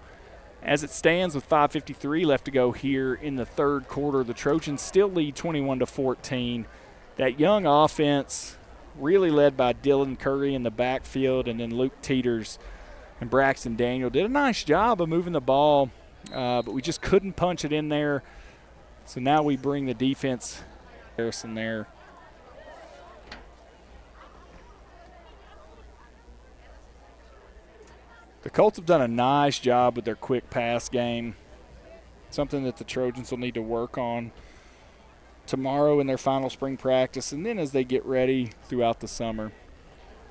As it stands with 5:53 left to go here in the third quarter, the Trojans still lead 21-14. That young offense, really led by Dylan Curry in the backfield, and then Luke Teeters and Braxton Daniel did a nice job of moving the ball, but we just couldn't punch it in there. So now we bring the defense Harrison there. The Colts have done a nice job with their quick pass game, something that the Trojans will need to work on tomorrow in their final spring practice and then as they get ready throughout the summer.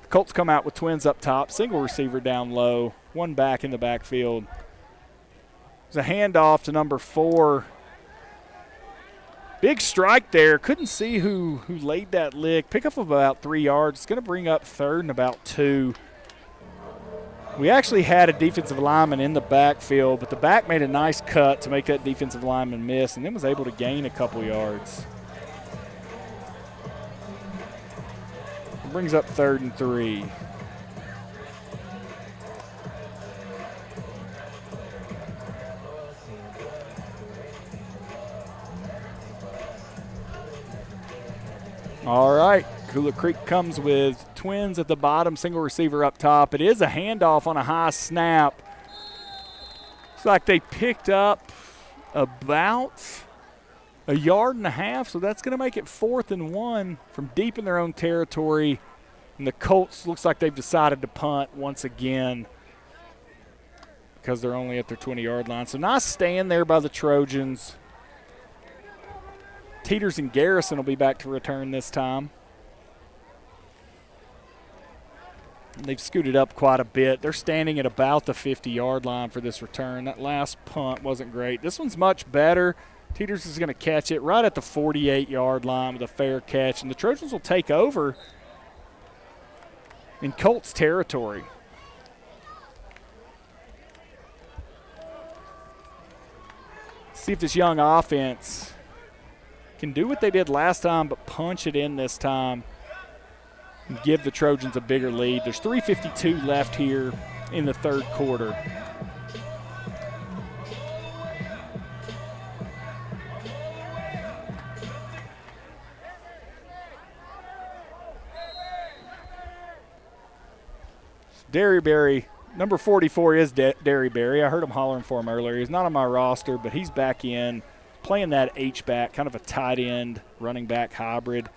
The Colts come out with twins up top, single receiver down low, one back in the backfield. There's a handoff to number 4. Big strike there. Couldn't see who laid that lick. Pick up of about 3 yards. It's going to bring up 3rd and about 2. We actually had a defensive lineman in the backfield, but the back made a nice cut to make that defensive lineman miss and then was able to gain a couple yards. It brings up 3rd and 3. All right, Coahulla Creek comes with twins at the bottom, single receiver up top. It is a handoff on a high snap. Looks like they picked up about a yard and a half, so that's going to make it 4th and 1 from deep in their own territory. And the Colts looks like they've decided to punt once again because they're only at their 20-yard line. So nice stand there by the Trojans. Teeters and Garrison will be back to return this time. And they've scooted up quite a bit. They're standing at about the 50-yard line for this return. That last punt wasn't great. This one's much better. Teeters is going to catch it right at the 48-yard line with a fair catch, and the Trojans will take over in Colts territory. See if this young offense can do what they did last time but punch it in this time and give the Trojans a bigger lead. There's 3:52 left here in the third quarter. Derryberry, number 44 is Derryberry. I heard him hollering for him earlier. He's not on my roster, but he's back in, playing that H-back, kind of a tight end, running back hybrid.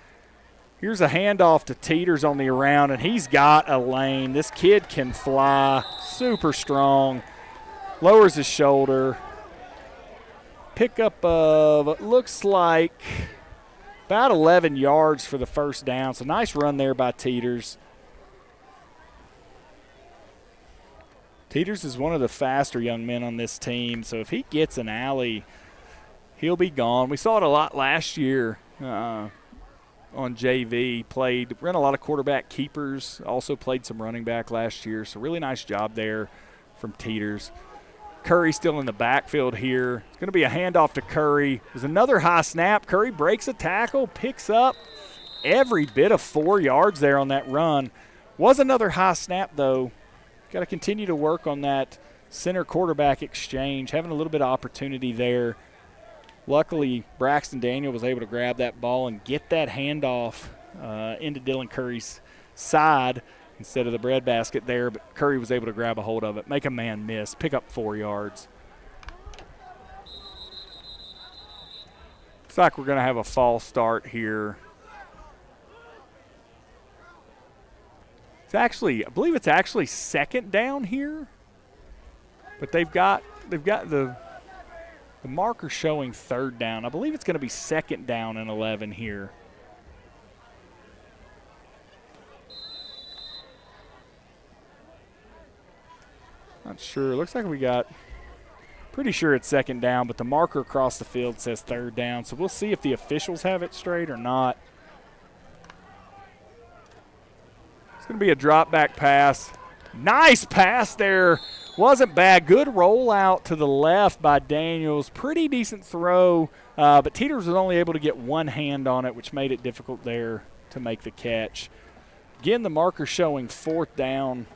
Here's a handoff to Teeters on the around, and he's got a lane. This kid can fly, super strong, lowers his shoulder. Pickup of, it looks like, about 11 yards for the first down. So nice run there by Teeters. Teeters is one of the faster young men on this team, so if he gets an alley, he'll be gone. We saw it a lot last year on JV. Ran a lot of quarterback keepers, also played some running back last year, so really nice job there from Teeters. Curry still in the backfield here. It's going to be a handoff to Curry. There's another high snap. Curry breaks a tackle, picks up every bit of 4 yards there on that run. Was another high snap, though. Got to continue to work on that center quarterback exchange, having a little bit of opportunity there. Luckily, Braxton Daniel was able to grab that ball and get that handoff into Dylan Curry's side instead of the breadbasket there, but Curry was able to grab a hold of it, make a man miss, pick up 4 yards. Looks like we're going to have a false start here. It's actually, I believe it's actually second down here, but they've got the marker showing third down. I believe it's going to be second down and 11 here. Not sure. Looks like we got, pretty sure it's second down, but the marker across the field says third down. So we'll see if the officials have it straight or not. It's going to be a drop back pass. Nice pass there. Wasn't bad. Good rollout to the left by Daniels. Pretty decent throw, but Teeters was only able to get one hand on it, which made it difficult there to make the catch. Again, the marker showing fourth down.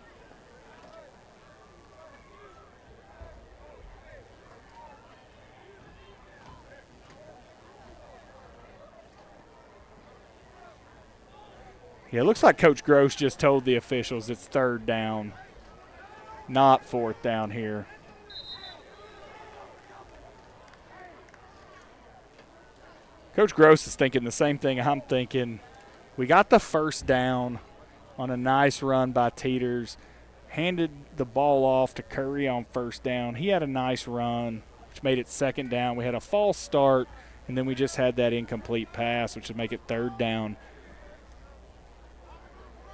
Yeah, it looks like Coach Groce just told the officials it's third down, not fourth down here. Coach Groce is thinking the same thing I'm thinking. We got the first down on a nice run by Teeters. Handed the ball off to Curry on first down. He had a nice run, which made it second down. We had a false start, and then we just had that incomplete pass, which would make it third down.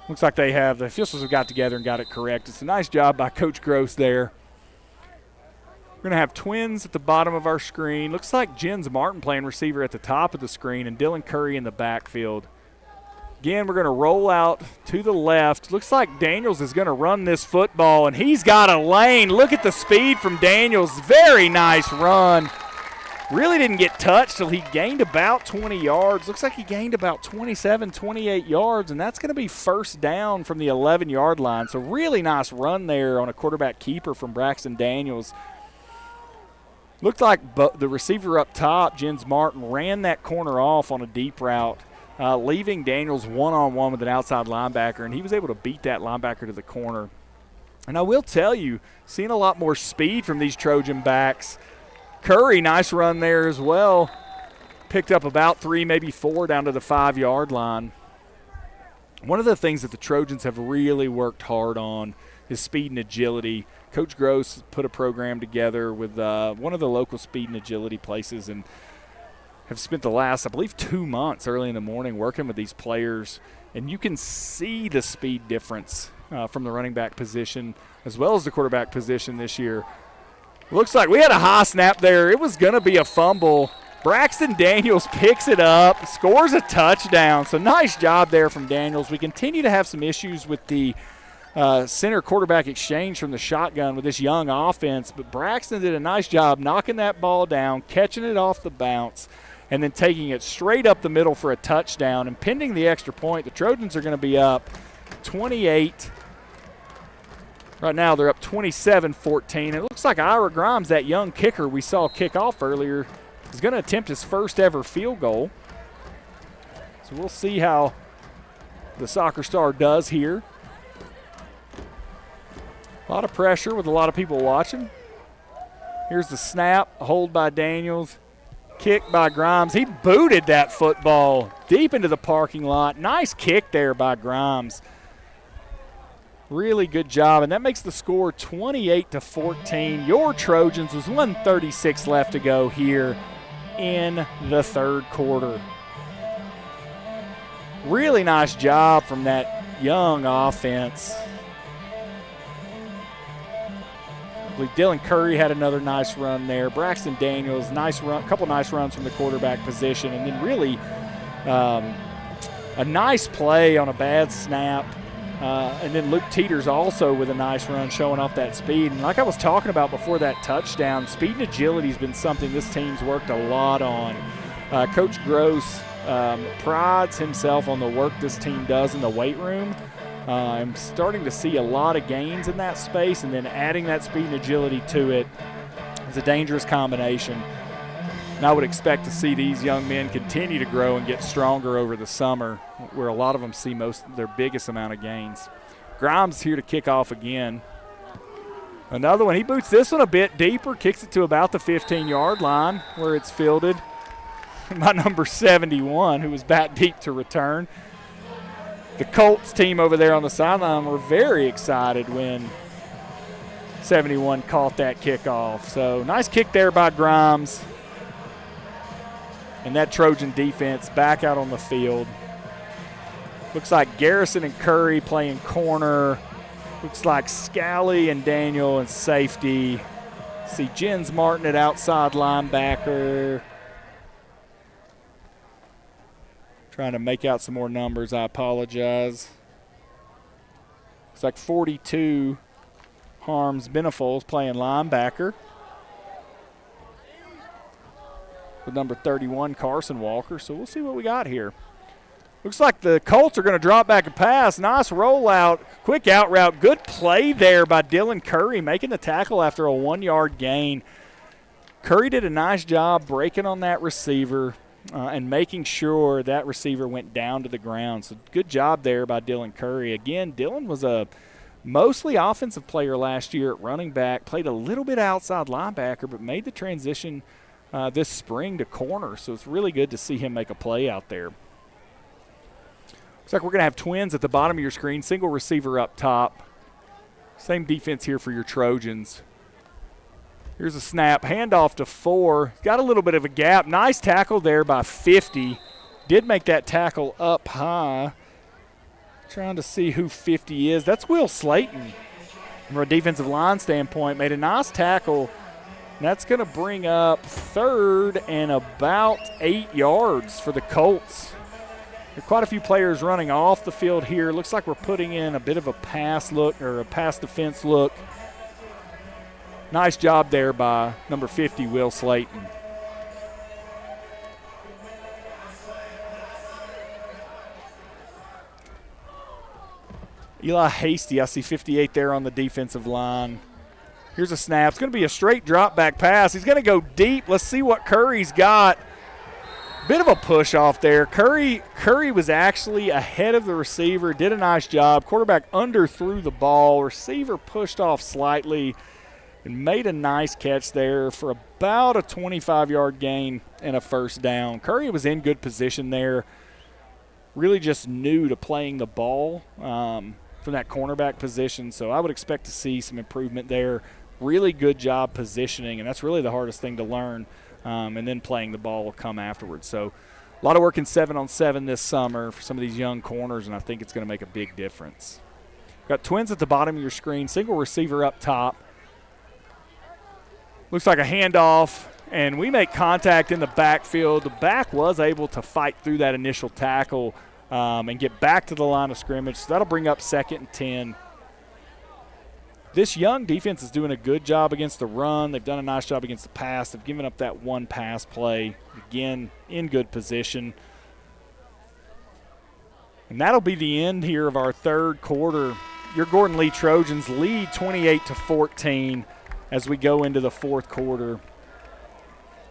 Looks like the officials have got together and got it correct. It's a nice job by Coach Groce there. We're going to have twins at the bottom of our screen. Looks like Jens Martin playing receiver at the top of the screen and Dylan Curry in the backfield. Again, we're going to roll out to the left. Looks like Daniels is going to run this football, and he's got a lane. Look at the speed from Daniels. Very nice run. Really didn't get touched till he gained about 20 yards. Looks like he gained about 27, 28 yards, and that's going to be first down from the 11-yard line. So really nice run there on a quarterback keeper from Braxton Daniels. Looked like the receiver up top, Jens Martin, ran that corner off on a deep route, leaving Daniels one-on-one with an outside linebacker, and he was able to beat that linebacker to the corner. And I will tell you, seeing a lot more speed from these Trojan backs. Curry, nice run there as well. Picked up about 3, maybe 4 down to the 5-yard line. One of the things that the Trojans have really worked hard on is speed and agility. Coach Groce put a program together with one of the local speed and agility places and have spent the last, I believe, 2 months early in the morning working with these players. And you can see the speed difference from the running back position as well as the quarterback position this year. Looks like we had a high snap there. It was going to be a fumble. Braxton Daniels picks it up, scores a touchdown. So nice job there from Daniels. We continue to have some issues with the center quarterback exchange from the shotgun with this young offense, but Braxton did a nice job knocking that ball down, catching it off the bounce, and then taking it straight up the middle for a touchdown. And pending the extra point, the Trojans are going to be up 28. Right now they're up 27-14. It looks like Ira Grimes, that young kicker we saw kick off earlier, is going to attempt his first ever field goal. So we'll see how the soccer star does here. A lot of pressure with a lot of people watching. Here's the snap, a hold by Daniels, kick by Grimes. He booted that football deep into the parking lot. Nice kick there by Grimes. Really good job, and that makes the score 28-14. Your Trojans with 1:36 left to go here in the third quarter. Really nice job from that young offense. I believe Dylan Curry had another nice run there. Braxton Daniels, nice run, couple nice runs from the quarterback position, and then really a nice play on a bad snap. And then Luke Teeters also with a nice run showing off that speed. And like I was talking about before that touchdown, speed and agility has been something this team's worked a lot on. Coach Groce prides himself on the work this team does in the weight room. I'm starting to see a lot of gains in that space, and then adding that speed and agility to it is a dangerous combination. And I would expect to see these young men continue to grow and get stronger over the summer, where a lot of them see their biggest amount of gains. Grimes here to kick off again. Another one. He boots this one a bit deeper, kicks it to about the 15-yard line where it's fielded. by number 71, who was bat deep to return. The Colts team over there on the sideline were very excited when 71 caught that kickoff. So nice kick there by Grimes. And that Trojan defense back out on the field. Looks like Garrison and Curry playing corner. Looks like Scally and Daniel in safety. See Jens Martin at outside linebacker. Trying to make out some more numbers. I apologize. Looks like 42, Harms Benefols playing linebacker. With number 31, Carson Walker. So we'll see what we got here. Looks like the Colts are going to drop back a pass. Nice rollout, quick out route. Good play there by Dylan Curry, making the tackle after a 1-yard gain. Curry did a nice job breaking on that receiver and making sure that receiver went down to the ground. So good job there by Dylan Curry. Again, Dylan was a mostly offensive player last year at running back, played a little bit outside linebacker, but made the transition this spring to corner. So it's really good to see him make a play out there. Looks like we're going to have twins at the bottom of your screen, single receiver up top. Same defense here for your Trojans. Here's a snap, handoff to 4. Got a little bit of a gap. Nice tackle there by 50. Did make that tackle up high. Trying to see who 50 is. That's Will Slayton. From a defensive line standpoint, made a nice tackle. And that's going to bring up 3rd and about 8 yards for the Colts. There are quite a few players running off the field here. Looks like we're putting in a bit of a pass look or a pass defense look. Nice job there by number 50, Will Slayton. Eli Hasty, I see 58 there on the defensive line. Here's a snap. It's going to be a straight drop back pass. He's going to go deep. Let's see what Curry's got. Bit of a push off there. Curry was actually ahead of the receiver, did a nice job. Quarterback underthrew the ball. Receiver pushed off slightly and made a nice catch there for about a 25-yard gain and a first down. Curry was in good position there. Really just new to playing the ball from that cornerback position, so I would expect to see some improvement there. Really good job positioning, and that's really the hardest thing to learn. And then playing the ball will come afterwards. So a lot of work in 7-on-7 this summer for some of these young corners, and I think it's going to make a big difference. Got twins at the bottom of your screen, single receiver up top. Looks like a handoff, and we make contact in the backfield. The back was able to fight through that initial tackle and get back to the line of scrimmage. So that'll bring up 2nd and 10. This young defense is doing a good job against the run. They've done a nice job against the pass. They've given up that one pass play. Again, in good position. And that'll be the end here of our 3rd quarter. Your Gordon Lee Trojans lead 28-14 as we go into the 4th quarter.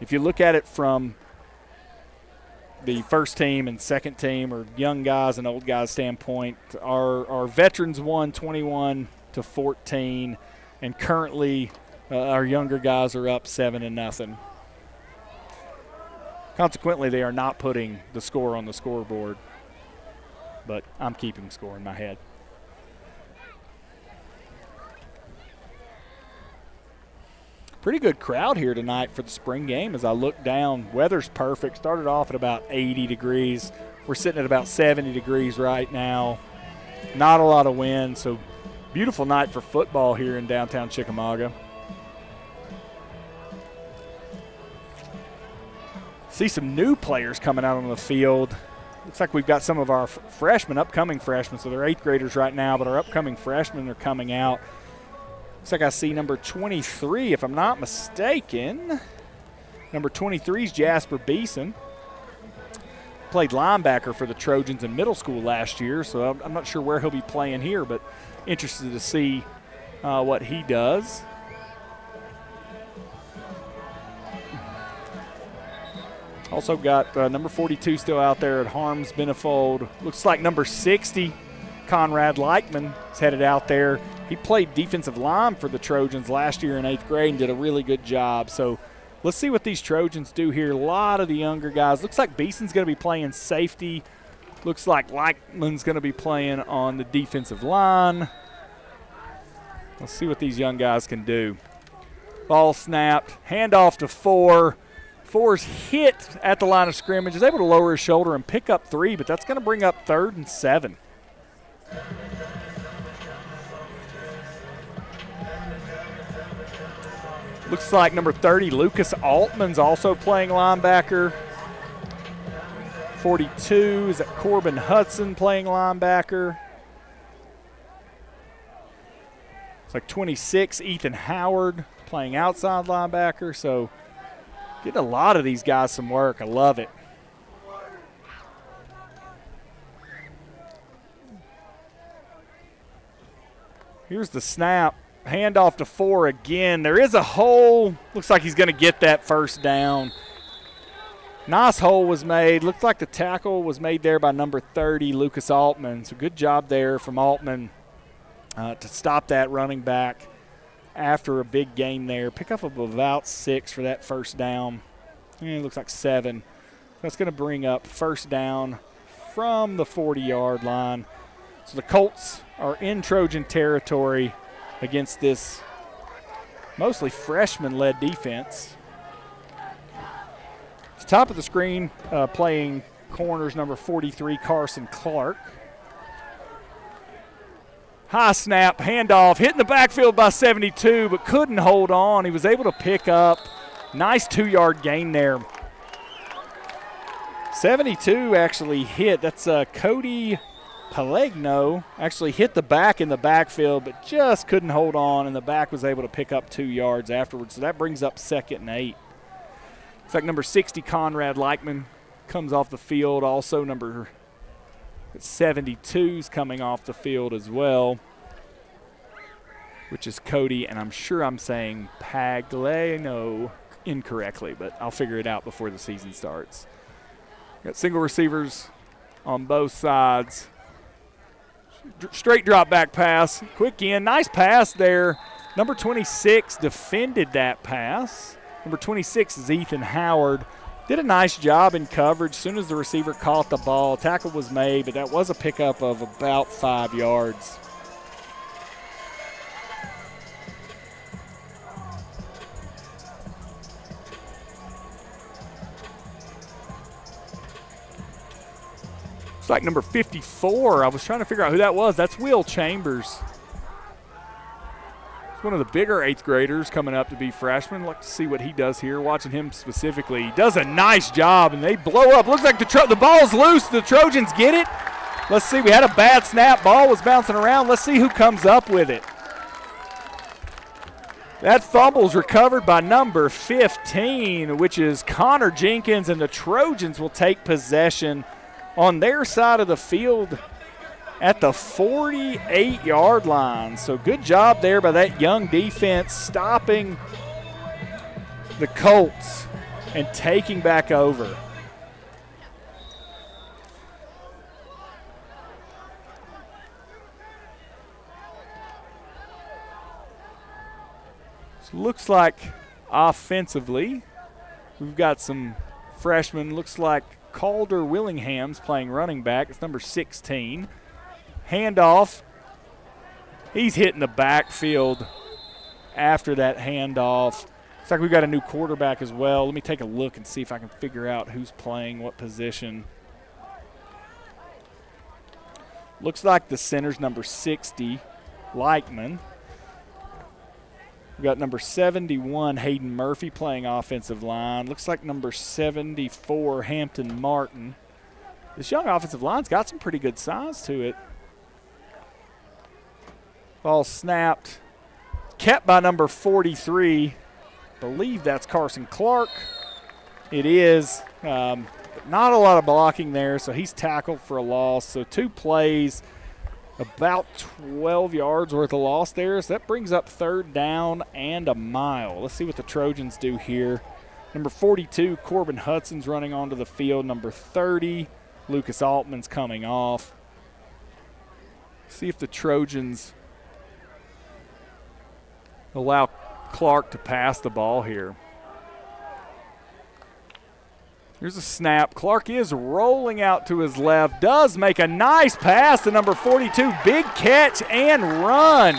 If you look at it from the first team and second team, or young guys and old guys standpoint, our veterans won 21-14, and currently our younger guys are up 7-0. Consequently, they are not putting the score on the scoreboard, but I'm keeping score in my head. Pretty good crowd here tonight for the spring game. As I look down, weather's perfect. Started off at about 80 degrees. We're sitting at about 70 degrees right now. Not a lot of wind, so beautiful night for football here in downtown Chickamauga. See some new players coming out on the field. Looks like we've got some of our freshmen, upcoming freshmen, so they're 8th graders right now, but our upcoming freshmen are coming out. Looks like I see number 23, if I'm not mistaken. Number 23 is Jasper Beeson. Played linebacker for the Trojans in middle school last year, so I'm not sure where he'll be playing here, but interested to see what he does. Also got number 42 still out there at Harms Benefold. Looks like number 60, Conrad Leichman, is headed out there. He played defensive line for the Trojans last year in 8th grade and did a really good job. So Let's see what these Trojans do here. A lot of the younger guys. Looks like Beeson's going to be playing safety. Looks like Leichman's going to be playing on the defensive line. Let's see what these young guys can do. Ball snapped. Handoff to Four. Four's hit at the line of scrimmage. Is able to lower his shoulder and pick up 3, but that's going to bring up 3rd and 7. Looks like number 30, Lucas Altman's also playing linebacker. 42 is that Corbin Hudson playing linebacker. It's like 26, Ethan Howard playing outside linebacker. So getting a lot of these guys some work. I love it. Here's the snap. Handoff to Four again. There is a hole. Looks like he's going to get that first down. Nice hole was made. Looked like the tackle was made there by number 30, Lucas Altman. So good job there from Altman to stop that running back after a big gain there. Pick up of about 6 for that first down. It looks like 7. That's going to bring up first down from the 40-yard line. So the Colts are in Trojan territory against this mostly freshman-led defense. At the top of the screen, playing corners, number 43, Carson Clark. High snap, handoff, hit in the backfield by 72, but couldn't hold on. He was able to pick up. Nice 2-yard gain there. 72 actually hit. That's Cody Palegno actually hit the back in the backfield, but just couldn't hold on, and the back was able to pick up 2 yards afterwards. So that brings up 2nd and 8. Looks like number 60, Conrad Leichman, comes off the field. Also number 72's coming off the field as well, which is Cody, and I'm sure I'm saying Pagleno incorrectly, but I'll figure it out before the season starts. Got single receivers on both sides. Straight drop back pass. Quick in. Nice pass there. Number 26 defended that pass. Number 26 is Ethan Howard. Did a nice job in coverage. As soon as the receiver caught the ball, tackle was made, but that was a pickup of about 5 yards. It's like number 54. I was trying to figure out who that was. That's Will Chambers. He's one of the bigger 8th graders coming up to be freshman. Like to see what he does here. Watching him specifically. He does a nice job, and they blow up. Looks like the ball's loose. The Trojans get it. Let's see. We had a bad snap. Ball was bouncing around. Let's see who comes up with it. That fumble's recovered by number 15, which is Connor Jenkins, and the Trojans will take possession on their side of the field at the 48-yard line. So good job there by that young defense stopping the Colts and taking back over. So looks like offensively we've got some freshmen. Looks like Calder Willingham's playing running back. It's number 16. Handoff. He's hitting the backfield after that handoff. Looks like we've got a new quarterback as well. Let me take a look and see if I can figure out who's playing what position. Looks like the center's number 60, Leichman. We've got number 71, Hayden Murphy, playing offensive line. Looks like number 74, Hampton Martin. This young offensive line's got some pretty good size to it. Ball snapped. Kept by number 43. Believe that's Carson Clark. It is. But not a lot of blocking there, so he's tackled for a loss. So 2 plays. About 12 yards worth of loss there. So that brings up 3rd down and a mile. Let's see what the Trojans do here. Number 42, Corbin Hudson's running onto the field. Number 30, Lucas Altman's coming off. See if the Trojans allow Clark to pass the ball here. Here's a snap. Clark is rolling out to his left. Does make a nice pass to number 42. Big catch and run.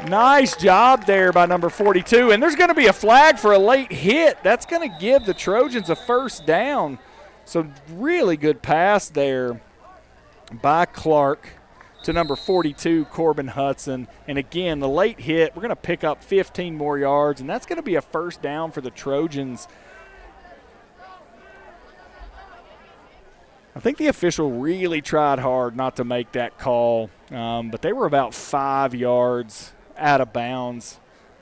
Nice job there by number 42. And there's going to be a flag for a late hit. That's going to give the Trojans a first down. So really good pass there by Clark to number 42, Corbin Hudson. And again, the late hit, we're going to pick up 15 more yards, and that's going to be a first down for the Trojans. I think the official really tried hard not to make that call, but they were about 5 yards out of bounds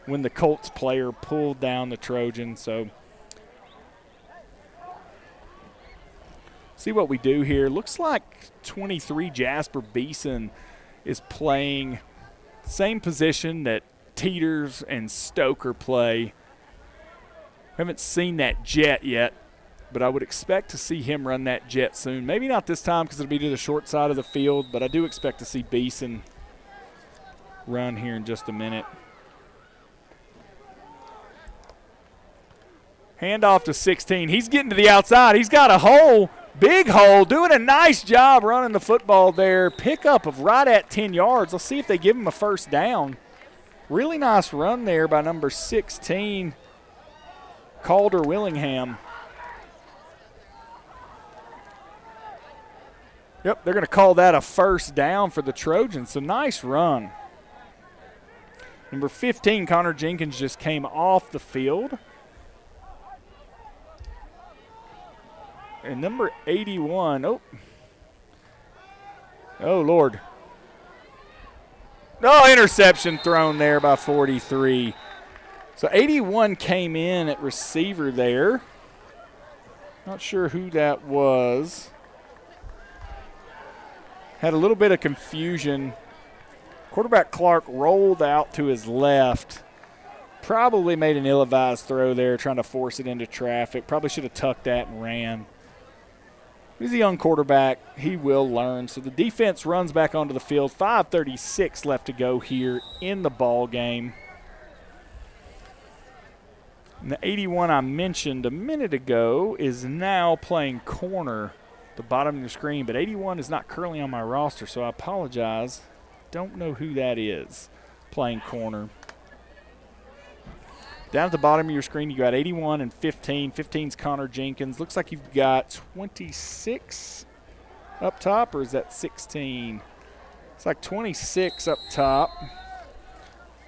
when the Colts player pulled down the Trojan. So see what we do here. Looks like 23 Jasper Beeson is playing same position that Teeters and Stoker play. Haven't seen that jet yet, but I would expect to see him run that jet soon. Maybe not this time because it'll be to the short side of the field, but I do expect to see Beeson run here in just a minute. Handoff to 16. He's getting to the outside. He's got a hole, big hole, doing a nice job running the football there. Pickup of right at 10 yards. Let's see if they give him a first down. Really nice run there by number 16, Calder Willingham. Yep, they're going to call that a first down for the Trojans. So nice run. Number 15, Connor Jenkins, just came off the field. And number 81, oh, Lord. Oh, interception thrown there by 43. So 81 came in at receiver there. Not sure who that was. Had a little bit of confusion. Quarterback Clark rolled out to his left. Probably made an ill-advised throw there, trying to force it into traffic. Probably should have tucked that and ran. He's a young quarterback. He will learn. So the defense runs back onto the field. 5:36 left to go here in the ball game. And the 81 I mentioned a minute ago is now playing corner, the bottom of your screen. But 81 is not currently on my roster, so I apologize. Don't know who that is playing corner. Down at the bottom of your screen, you got 81 and 15. 15's Connor Jenkins. Looks like you've got 26 up top, or is that 16? It's like 26 up top,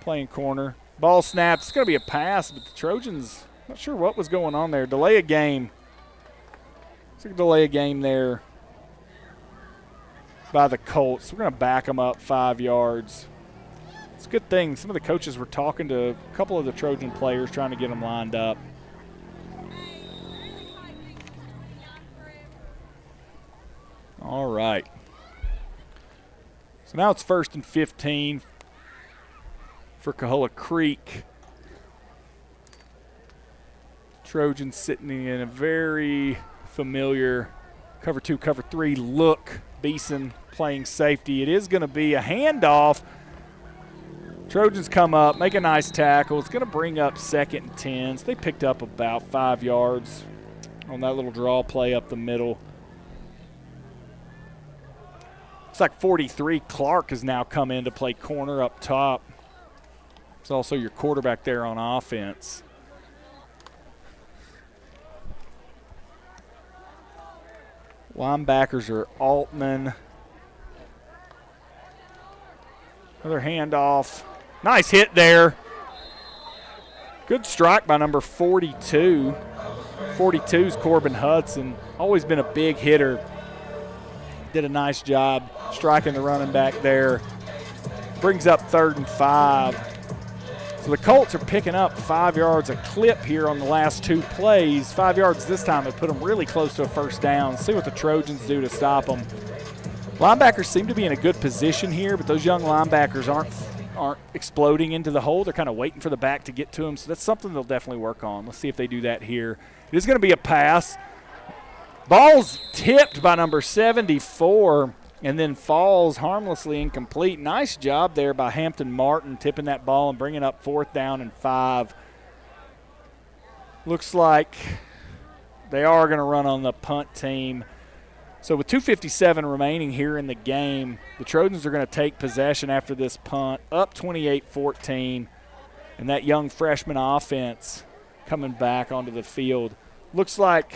playing corner. Ball snaps. It's going to be a pass, but the Trojans, not sure what was going on there. Delay a game. It's like a delay a game there by the Colts. We're going to back them up 5 yards. It's a good thing. Some of the coaches were talking to a couple of the Trojan players, trying to get them lined up. All right. So now it's 1st and 15 for Coahulla Creek. Trojans sitting in a very familiar cover 2, cover 3 look. Beeson playing safety. It is going to be a handoff. Trojans come up, make a nice tackle. It's going to bring up 2nd and 10. So they picked up about 5 yards on that little draw play up the middle. Looks like 43, Clark, has now come in to play corner up top. It's also your quarterback there on offense. Linebackers are Altman. Another handoff. Nice hit there. Good strike by number 42. 42's Corbin Hudson. Always been a big hitter. Did a nice job striking the running back there. Brings up 3rd and 5. So the Colts are picking up 5 yards a clip here on the last 2 plays. 5 yards this time has put them really close to a first down. See what the Trojans do to stop them. Linebackers seem to be in a good position here, but those young linebackers aren't exploding into the hole. They're kind of waiting for the back to get to them, so that's something they'll definitely work on. Let's see if they do that here. It is going to be a pass. Ball's tipped by number 74 and then falls harmlessly incomplete. Nice job there by Hampton Martin tipping that ball and bringing up 4th down and 5. Looks like They are going to run on the punt team. So with 2:57 remaining here in the game, the Trojans are going to take possession after this punt, up 28-14. And that young freshman offense coming back onto the field. Looks like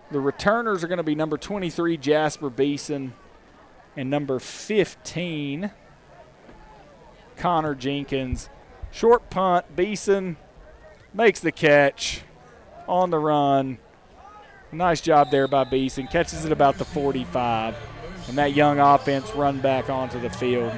the returners are going to be number 23, Jasper Beeson, and number 15, Connor Jenkins. Short punt, Beeson makes the catch on the run. Nice job there by Beeson. Catches it about the 45. And that young offense run back onto the field.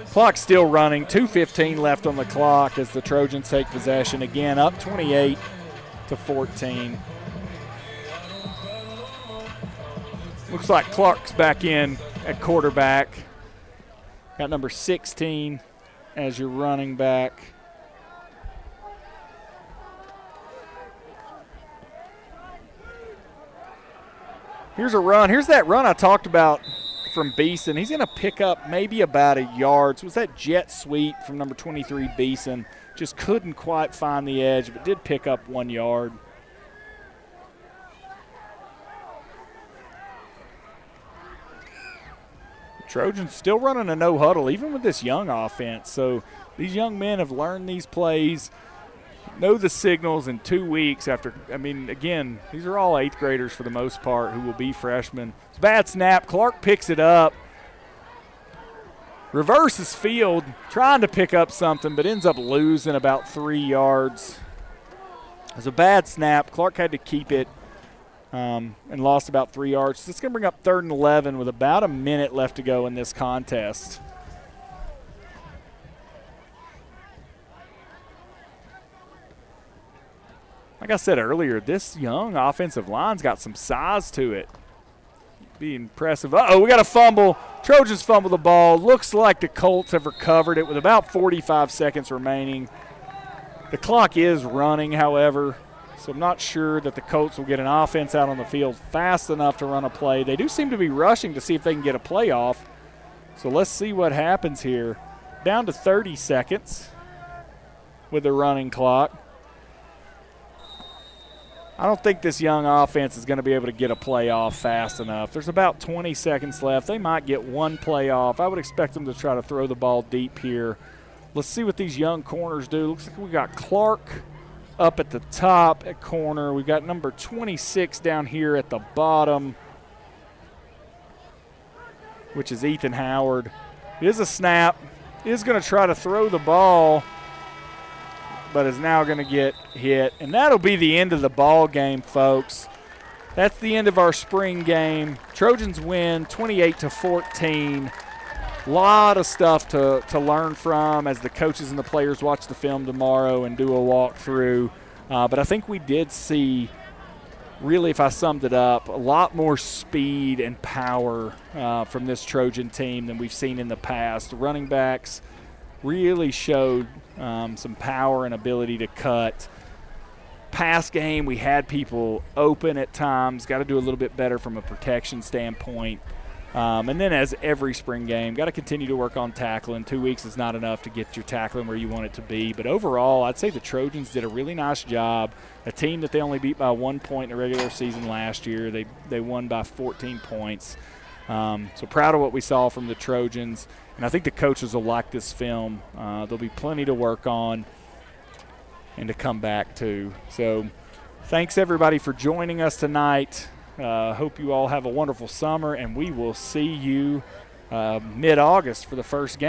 Clock still running. 2:15 left on the clock as the Trojans take possession. Again, up 28-14. Looks like Clark's back in at quarterback. Got number 16 as your running back. Here's a run. Here's that run I talked about from Beeson. He's going to pick up maybe about a yard. So it was that jet sweep from number 23, Beeson. Just couldn't quite find the edge, but did pick up 1 yard. The Trojans still running a no huddle, even with this young offense. So these young men have learned these plays, know the signals in 2 weeks after. I mean, again, these are all 8th graders for the most part who will be freshmen. It's a bad snap. Clark picks it up. Reverses field, trying to pick up something, but ends up losing about 3 yards. It was a bad snap. Clark had to keep it and lost about 3 yards. So it's going to bring up 3rd and 11 with about a minute left to go in this contest. Like I said earlier, this young offensive line's got some size to it. Be impressive. Uh-oh, we got a fumble. Trojans fumble the ball. Looks like the Colts have recovered it with about 45 seconds remaining. The clock is running, however, so I'm not sure that the Colts will get an offense out on the field fast enough to run a play. They do seem to be rushing to see if they can get a playoff. So let's see what happens here. Down to 30 seconds with the running clock. I don't think this young offense is going to be able to get a playoff fast enough. There's about 20 seconds left. They might get one playoff. I would expect them to try to throw the ball deep here. Let's see what these young corners do. Looks like we got Clark up at the top at corner. We've got number 26 down here at the bottom, which is Ethan Howard. It is a snap. Is going to try to throw the ball, but is now going to get hit. And that'll be the end of the ball game, folks. That's the end of our spring game. Trojans win 28-14. A lot of stuff to learn from as the coaches and the players watch the film tomorrow and do a walkthrough. But I think we did see, really, if I summed it up, a lot more speed and power from this Trojan team than we've seen in the past. The running backs really showed some power and ability to cut. Pass game, we had people open at times. Got to do a little bit better from a protection standpoint. And then as every spring game, got to continue to work on tackling. 2 weeks is not enough to get your tackling where you want it to be. But overall, I'd say the Trojans did a really nice job. A team that they only beat by 1 point in the regular season last year. They won by 14 points. So proud of what we saw from the Trojans. And I think the coaches will like this film. There'll be plenty to work on and to come back to. So thanks, everybody, for joining us tonight. Hope you all have a wonderful summer, and we will see you mid-August for the first game.